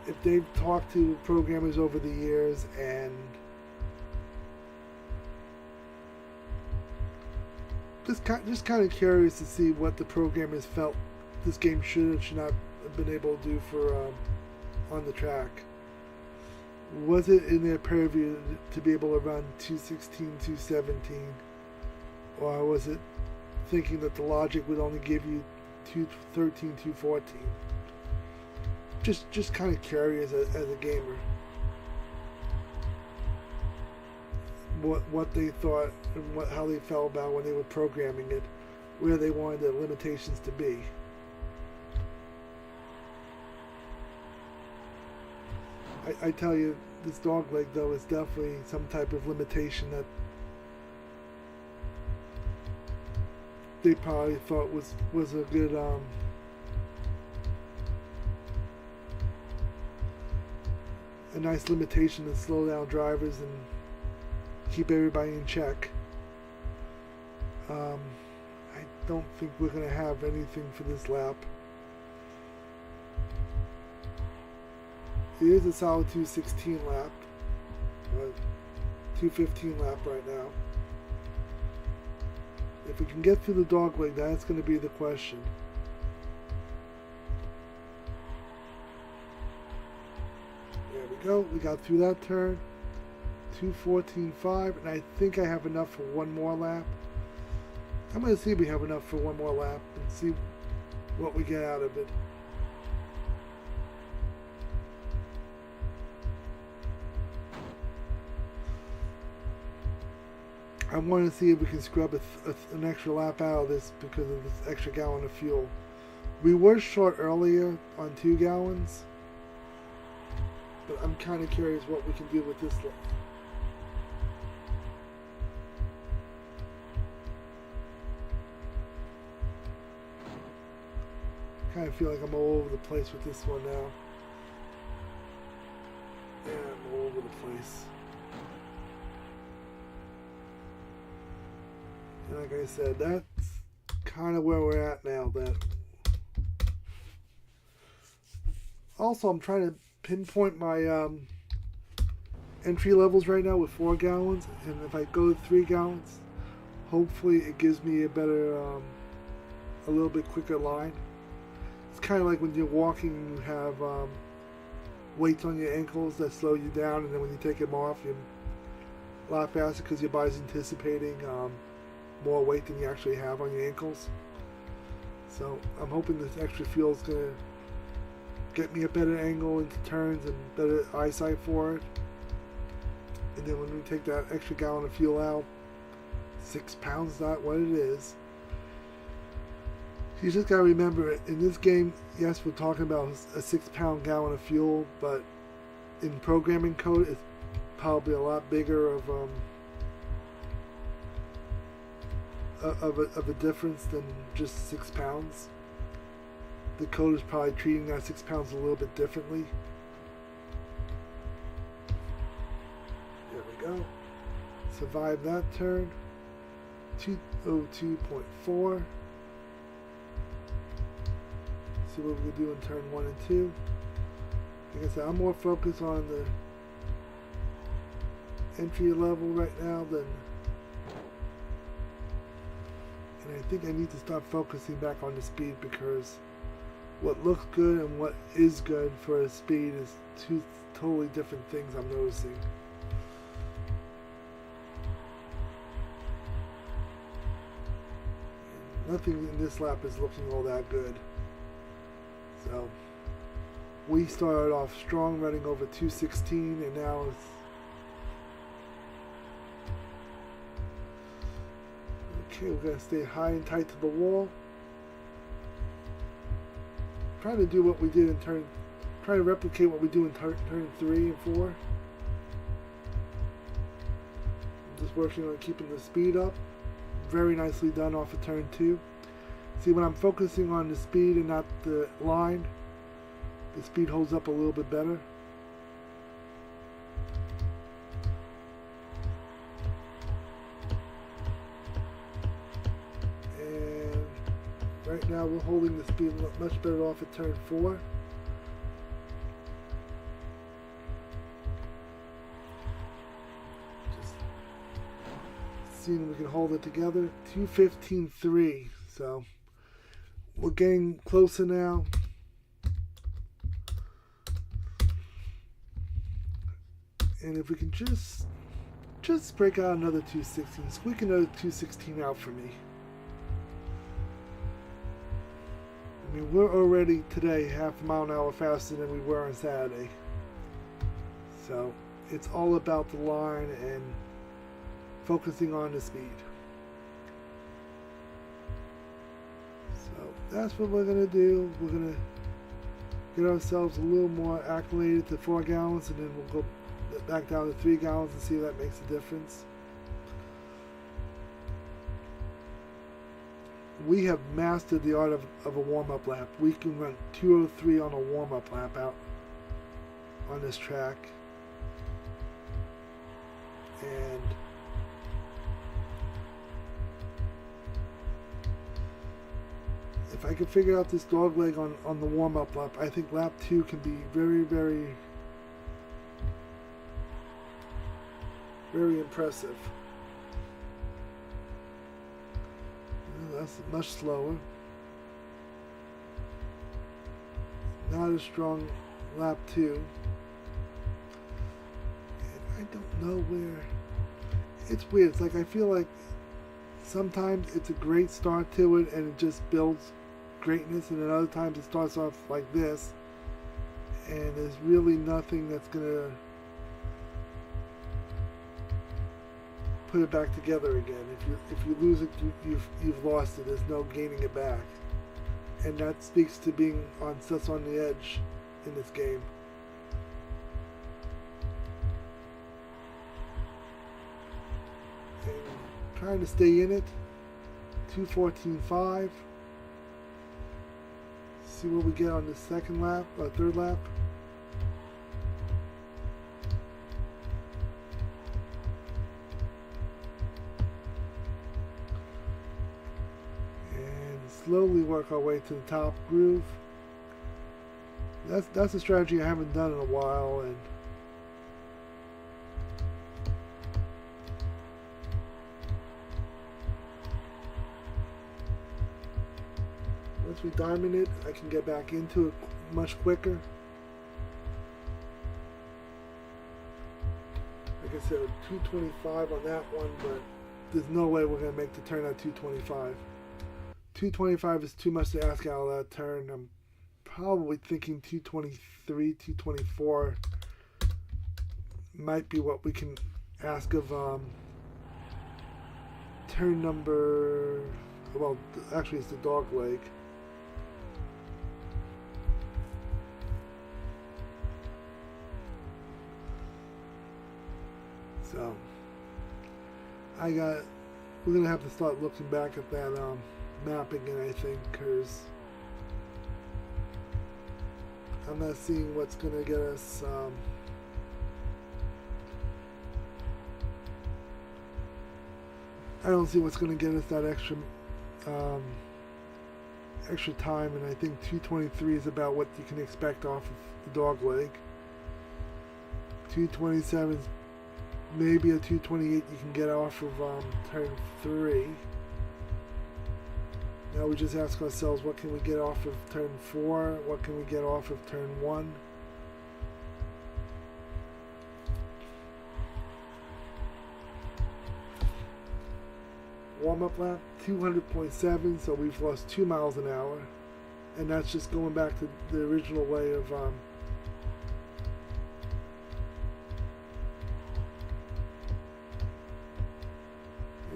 if they've talked to programmers over the years and just kind of curious to see what the programmers felt this game should or should not have been able to do for on the track. Was it in their purview to be able to run 216, 217? Or was it thinking that the logic would only give you 213, 214? Just kind of curious as a gamer. What they thought and how they felt about when they were programming it, where they wanted the limitations to be. I tell you, this dog leg though is definitely some type of limitation that they probably thought was a good a nice limitation to slow down drivers and keep everybody in check. I don't think we're going to have anything for this lap. It is a solid 2:16 lap, but 2:15 lap right now. If we can get through the dog leg, that's going to be the question. There we go. We got through that turn. 2:14.5, and I think I have enough for one more lap. I'm going to see if we have enough for one more lap and see what we get out of it. I want to see if we can scrub an extra lap out of this because of this extra gallon of fuel. We were short earlier on 2 gallons, but I'm kind of curious what we can do with this lap. Kind of feel like I'm all over the place with this one now. Yeah, I'm all over the place. And like I said, that's kind of where we're at now. That also, I'm trying to pinpoint my entry levels right now with 4 gallons, and if I go to 3 gallons, hopefully it gives me a better, a little bit quicker line. It's kind of like when you're walking and you have weights on your ankles that slow you down, and then when you take them off, you're a lot faster because your body's anticipating more weight than you actually have on your ankles. So I'm hoping this extra fuel is going to get me a better angle into turns and better eyesight for it. And then when we take that extra gallon of fuel out, 6 pounds is not what it is. You just got to remember it. In this game, yes, we're talking about a 6-pound gallon of fuel, but in programming code, it's probably a lot bigger of a difference than just 6 pounds. The code is probably treating that 6 pounds a little bit differently. There we go. Survive that turn. 202.4. See what we can do in turn 1 and 2. Like I said, I'm more focused on the entry level right now than, and I think I need to start focusing back on the speed, because what looks good and what is good for a speed is 2 totally different things I'm noticing. And nothing in this lap is looking all that good. So we started off strong, running over 2:16, and now it's okay. We're gonna stay high and tight to the wall. Trying to do what we did in trying to replicate what we do in turn 3 and 4. I'm just working on keeping the speed up. Very nicely done off of turn 2. See, when I'm focusing on the speed and not the line, the speed holds up a little bit better. And right now we're holding the speed much better off at turn 4. Just seeing if we can hold it together. 2:15.3. So we're getting closer now. And if we can just break out another 2:16, squeak another 2:16 out for me. I mean, we're already today half a mile an hour faster than we were on Saturday. So it's all about the line and focusing on the speed. So that's what we're going to do. We're going to get ourselves a little more acclimated to 4 gallons, and then we'll go back down to 3 gallons and see if that makes a difference. We have mastered the art of a warm-up lap. We can run 2:03 on a warm-up lap out on this track. And if I can figure out this dog leg on the warm-up lap, I think lap 2 can be very, very, very impressive. That's much slower. Not as strong lap 2. And I don't know where. It's weird. It's like I feel like sometimes it's a great start to it and it just builds greatness, and then other times it starts off like this and there's really nothing that's gonna put it back together again. If you lose it, you've lost it. There's no gaining it back, and that speaks to being just on the edge in this game. And trying to stay in it. 2:14.5. See what we get on the second lap or third lap. Slowly work our way to the top groove. That's a strategy I haven't done in a while, and once we diamond it, I can get back into it much quicker. Like I said, 2:25 on that one, but there's no way we're going to make the turn at 2:25. 2:25 is too much to ask out of that turn. I'm probably thinking 2:23, 2:24 might be what we can ask of turn number, well, actually it's the dog leg. So we're going to have to start looking back at that map again, I think, because I'm not seeing what's going to get us I don't see what's going to get us that extra time, and I think 2:23 is about what you can expect off of the dog leg. 2:27 is maybe a 2:28 you can get off of turn 3. Now we just ask ourselves, what can we get off of turn 4? What can we get off of turn 1? Warm-up lap, 200.7, so we've lost 2 miles an hour. And that's just going back to the original way of here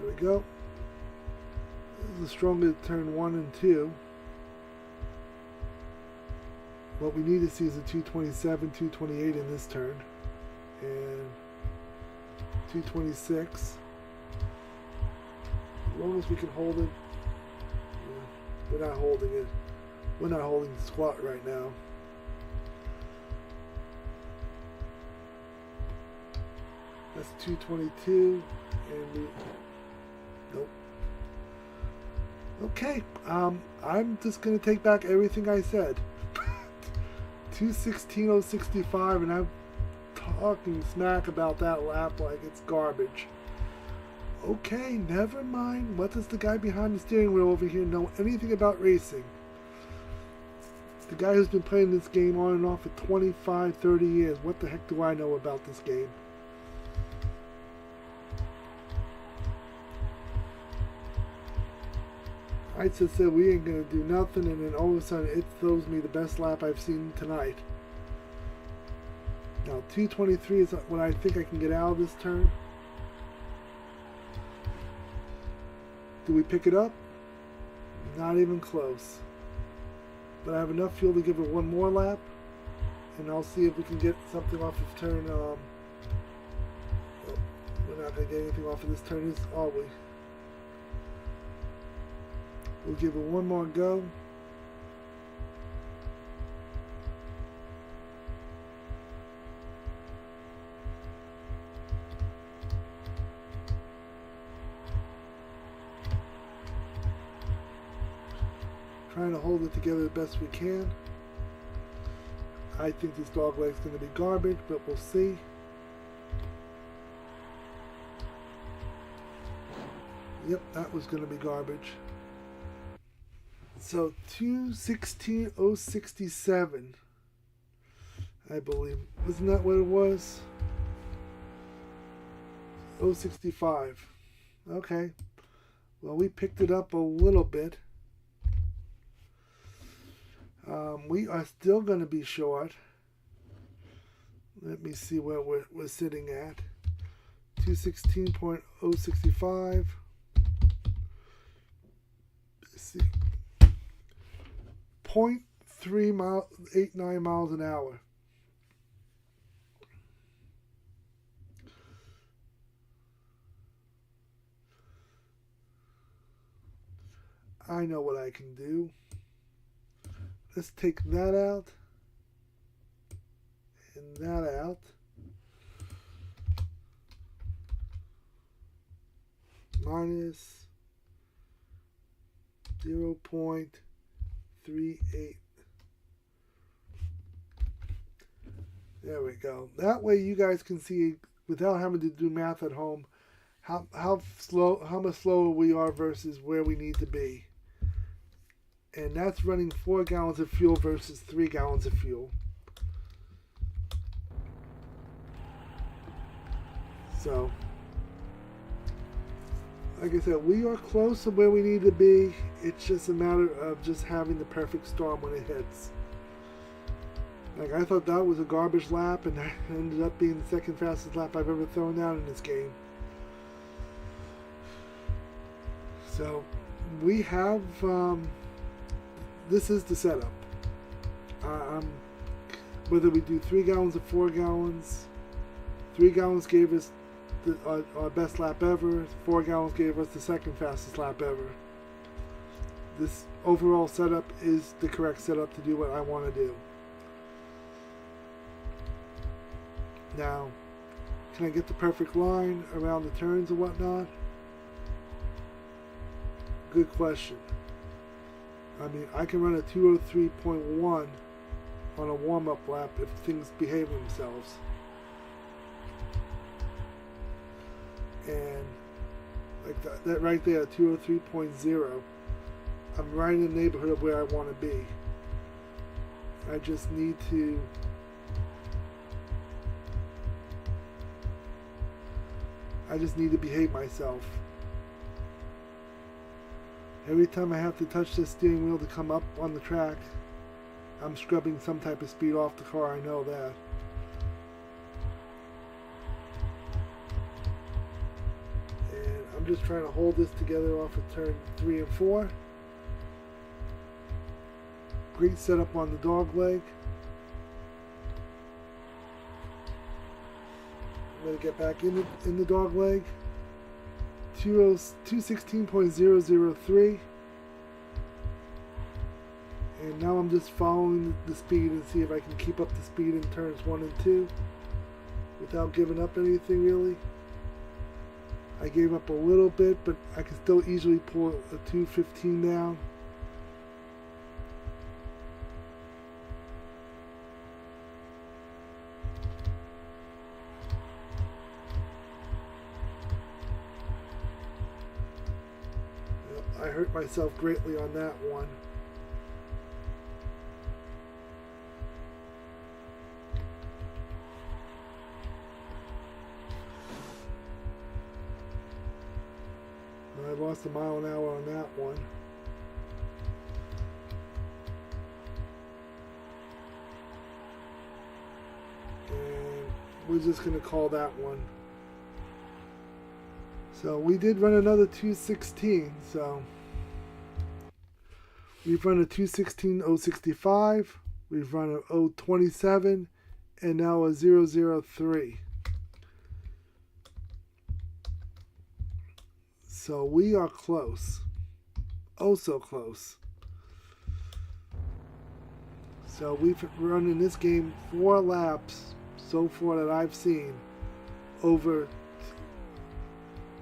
we go. The stronger turn 1 and 2. What we need to see is a 2:27, 2:28 in this turn, and 2:26. As long as we can hold it. Yeah, we're not holding it. We're not holding the squat right now. That's 2:22, and we. Nope. Okay, I'm just going to take back everything I said. 2:16.065, and I'm talking smack about that lap like it's garbage. Okay, never mind. What does the guy behind the steering wheel over here know anything about racing? The guy who's been playing this game on and off for 25, 30 years. What the heck do I know about this game? I just said we ain't going to do nothing, and then all of a sudden it throws me the best lap I've seen tonight. Now 2:23 is what I think I can get out of this turn. Do we pick it up? Not even close. But I have enough fuel to give it one more lap, and I'll see if we can get something off of turn. We're not going to get anything off of this turn, are we? We'll give it one more go. Trying to hold it together the best we can. I think this dog leg's going to be garbage, but we'll see. Yep, that was going to be garbage. So 2:16:067, I believe. Wasn't that what it was? 065. Okay. Well, we picked it up a little bit. We are still going to be short. Let me see where we're sitting at. 2:16.065. Let's see. 0.389 miles an hour. I know what I can do. Let's take that out and that out. Minus 0.38. There we go. That way you guys can see, without having to do math at home, how much slower we are versus where we need to be. And that's running 4 gallons of fuel versus 3 gallons of fuel. So, like I said, we are close to where we need to be. It's just a matter of just having the perfect storm when it hits. Like, I thought that was a garbage lap, and that ended up being the second fastest lap I've ever thrown out in this game. So, we have... this is the setup. Whether we do 3 gallons or 4 gallons, 3 gallons gave us our best lap ever, 4 gallons gave us the second fastest lap ever. This overall setup is the correct setup to do what I want to do. Now, can I get the perfect line around the turns and whatnot? Good question. I mean, I can run a 2:03.1 on a warm-up lap if things behave themselves. And like that right there, 2:03.0, I'm right in the neighborhood of where I want to be. I just need to behave myself. Every time I have to touch the steering wheel to come up on the track, I'm scrubbing some type of speed off the car, I know that. And I'm just trying to hold this together off of turn 3 and 4. Great setup on the dog leg. I'm going to get back in the dog leg. 2:16.003, and now I'm just following the speed and see if I can keep up the speed in turns 1 and 2 without giving up anything really. I gave up a little bit, but I can still easily pull a 2:15 down. I hurt myself greatly on that one. I lost a mile an hour on that one. And we're just going to call that one. So we did run another 2:16, so We've run a 216.065, we've run a 027, and now a 003. So we are close. Oh, so close. So we've run in this game 4 laps so far that I've seen over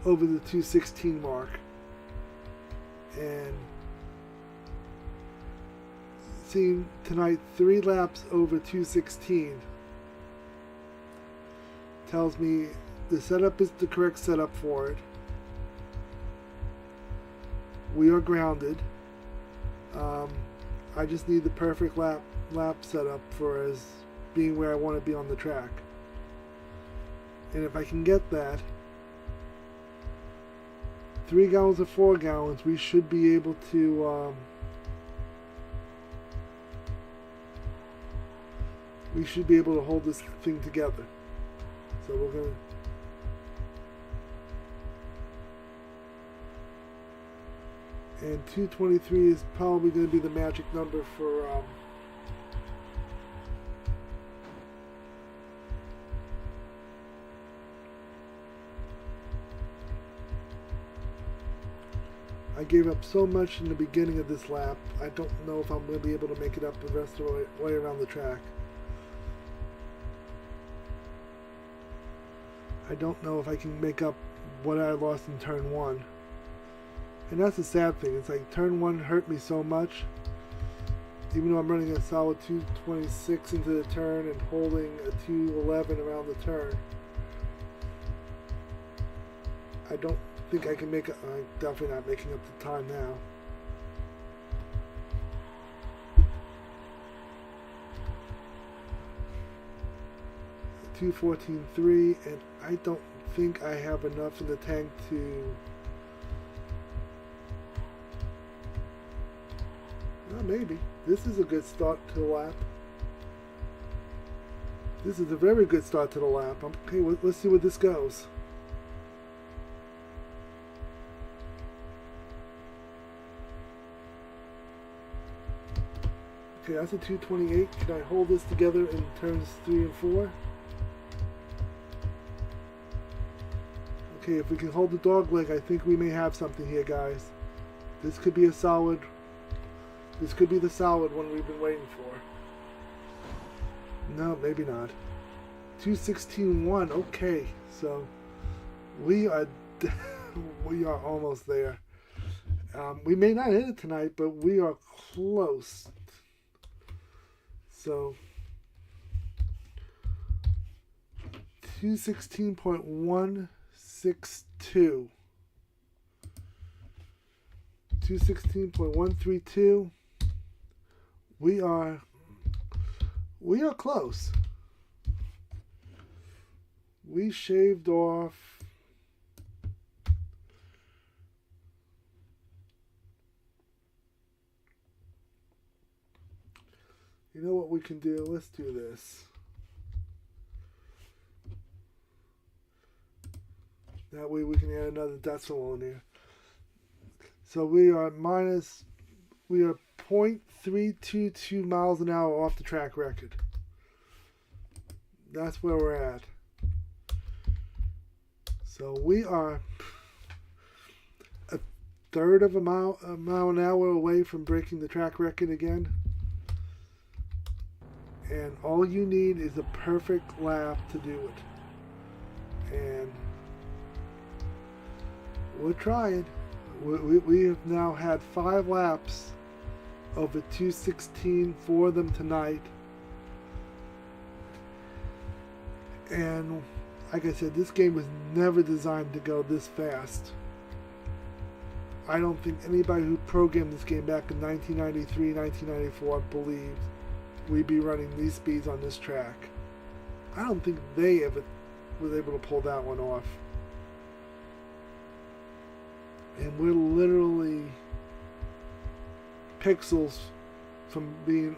the 216 mark. And seeing tonight 3 laps over 216 tells me the setup is the correct setup for it. We are grounded. I just need the perfect lap setup for as being where I want to be on the track. And if I can get that, 3 gallons or 4 gallons, we should be able to hold this thing together. So we're gonna and 223 is probably going to be the magic number for I gave up so much in the beginning of this lap. I don't know if I'm going to be able to make it up the rest of the way around the track. I don't know if I can make up what I lost in turn 1. And that's the sad thing. It's like turn 1 hurt me so much. Even though I'm running a solid 226 into the turn and holding a 211 around the turn, I don't think I can make it. I'm definitely not making up the time now. .214.3, and I don't think I have enough in the tank to. Well, maybe. This is a good start to the lap. This is a very good start to the lap. Okay, let's see where this goes. Okay, that's a 228. Can I hold this together in turns 3 and 4? Okay, if we can hold the dog leg, I think we may have something here, guys. This could be a solid. This could be the solid one we've been waiting for. No, maybe not. 216.1. Okay, so we are almost there. We may not hit it tonight, but we are close. So 216.162. 216.132. We are close. We shaved off you know what we can do? Let's do this. That way we can add another decimal in there. So we are .322 miles an hour off the track record. That's where we're at. So we are a third of a mile an hour away from breaking the track record again. And all you need is a perfect lap to do it. And we're trying. We have now had 5 laps over 216, 4 of them tonight. And like I said, this game was never designed to go this fast. I don't think anybody who programmed this game back in 1993, 1994 believed we'd be running these speeds on this track. I don't think they ever was able to pull that one off. And we're literally pixels from being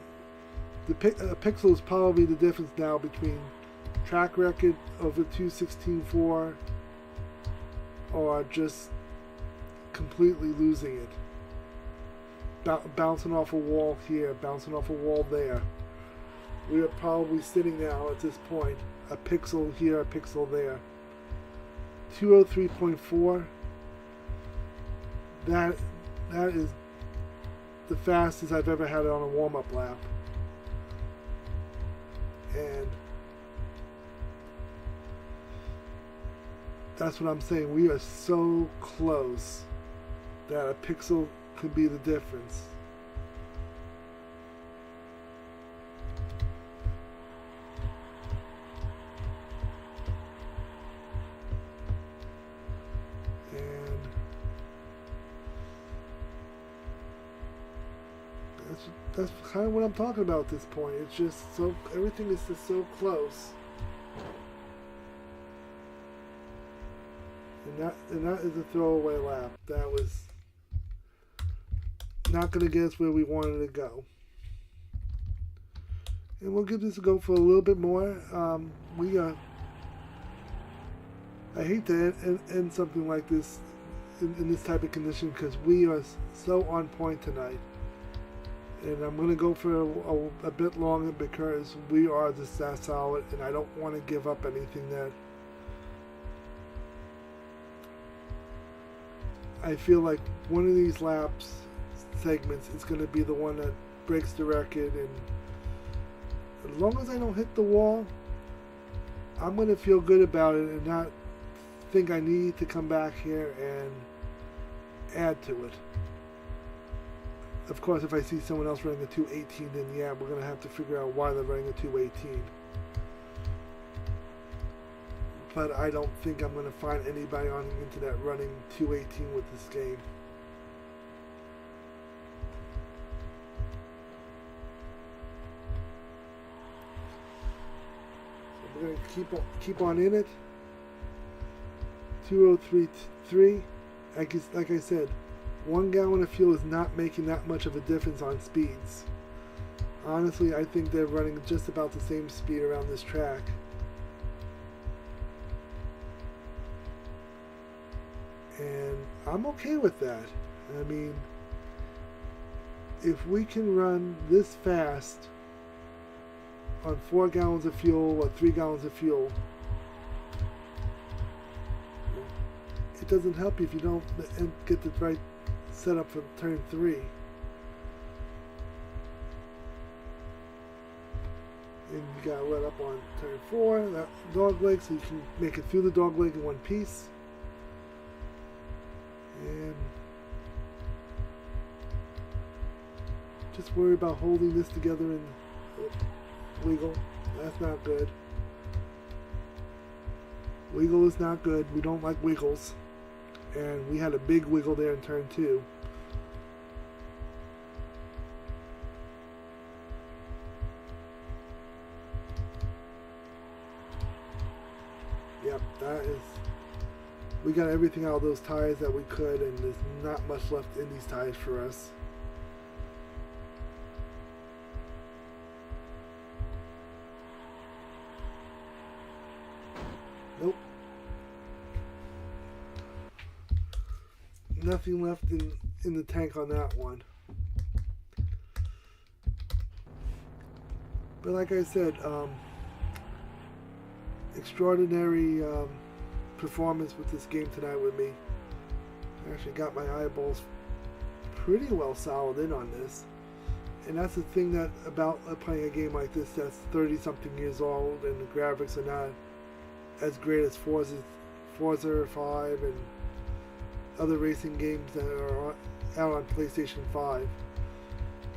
the pixel is probably the difference now between track record over 216.4 or just completely losing it. bouncing off a wall here, bouncing off a wall there. We are probably sitting now at this point, a pixel here, a pixel there. 203.4. That is the fastest I've ever had it on a warm-up lap. And that's what I'm saying. We are so close that a pixel could be the difference. And that's kind of what I'm talking about at this point. It's just so, everything is just so close. And that is a throwaway lap. That was not going to get us where we wanted to go. And we'll give this a go for a little bit more. I hate to end something like this in this type of condition because we are so on point tonight. And I'm going to go for a bit longer because we are just that solid, and I don't want to give up anything that I feel like one of these laps segments is going to be the one that breaks the record. And as long as I don't hit the wall, I'm going to feel good about it and not think I need to come back here and add to it. Of course, if I see someone else running a 218, then yeah, we're going to have to figure out why they're running a 218. But I don't think I'm going to find anybody on the internet running 218 with this game. So we're going to keep on in it. 203.3. Like I said, 1 gallon of fuel is not making that much of a difference on speeds. Honestly, I think they're running just about the same speed around this track. And I'm okay with that. I mean, if we can run this fast on 4 gallons of fuel or 3 gallons of fuel, it doesn't help you if you don't get the right setup for turn 3. And you gotta let up on turn 4, that dog leg, so you can make it through the dog leg in one piece. And just worry about holding this together and wiggle. That's not good. Wiggle is not good. We don't like wiggles. And we had a big wiggle there in turn 2. Yep, that is... We got everything out of those tires that we could, and there's not much left in these tires for us. Nope. Nothing left in the tank on that one. But like I said, extraordinary performance with this game tonight with me. I actually got my eyeballs pretty well solid in on this. And that's the thing that about playing a game like this that's 30 something years old and the graphics are not as great as Forza 5 and other racing games that are out on PlayStation 5.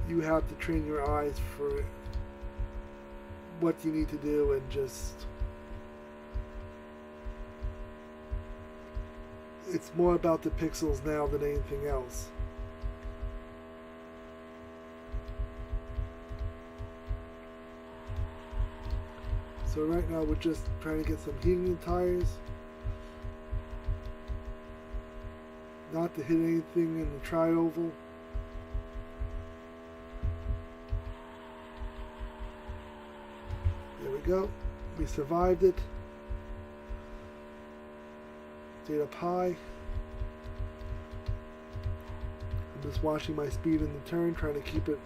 You have to train your eyes for what you need to do and just... It's more about the pixels now than anything else. So right now we're just trying to get some heating in the tires. Not to hit anything in the tri-oval. There we go. We survived it. Stayed up high. Just watching my speed in the turn, trying to keep it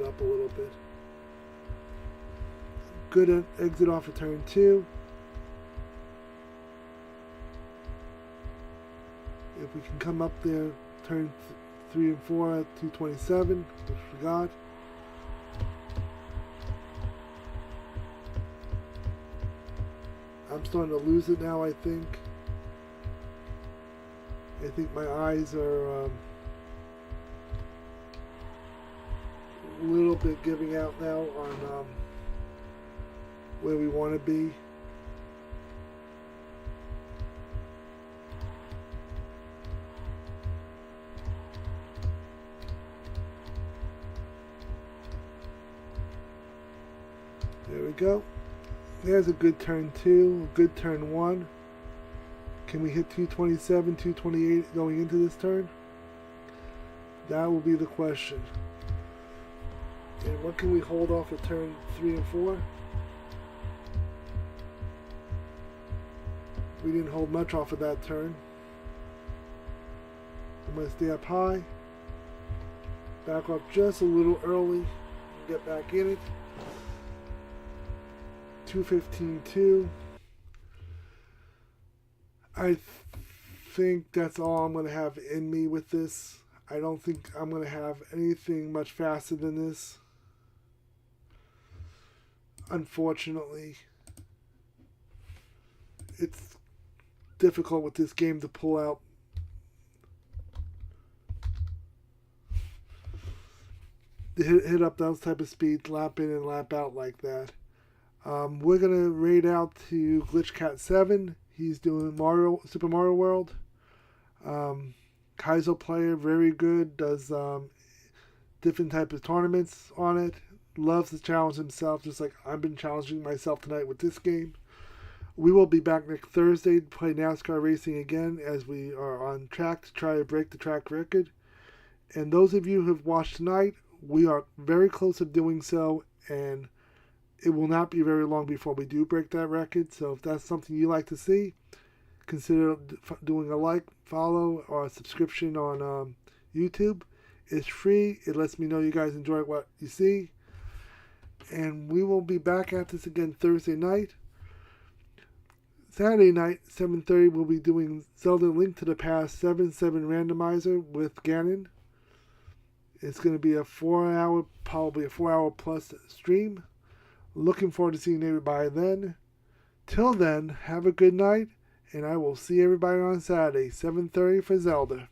up a little bit. Good exit off of turn 2. If we can come up there, turn 3 and 4 at 227, which we got. I'm starting to lose it now, I think. I think my eyes are a little bit giving out now on where we want to be. There we go. There's a good turn 2, a good turn 1. Can we hit 227, 228 going into this turn? That will be the question. And what can we hold off of turn 3 and 4? We didn't hold much off of that turn. I'm going to stay up high. Back off just a little early. Get back in it. 215.2. I think that's all I'm going to have in me with this. I don't think I'm going to have anything much faster than this. Unfortunately, it's difficult with this game to pull out hit up those type of speeds, lap in and lap out like that. We're going to raid out to GlitchCat 7. He's doing Super Mario World. Kaizo player, very good. Does different type of tournaments on it. Loves to challenge himself, just like I've been challenging myself tonight with this game. We will be back next Thursday to play NASCAR Racing again, as we are on track to try to break the track record. And those of you who have watched tonight, we are very close to doing so, and it will not be very long before we do break that record. So if that's something you like to see, consider doing a like, follow, or a subscription on YouTube. It's free. It lets me know you guys enjoy what you see. And we will be back at this again Thursday night. Saturday night, 7:30, we'll be doing Zelda Link to the Past 7-7 randomizer with Ganon. It's going to be a 4-hour, probably a 4-hour plus stream. Looking forward to seeing everybody then. Till then, have a good night, and I will see everybody on Saturday, 7:30 for Zelda.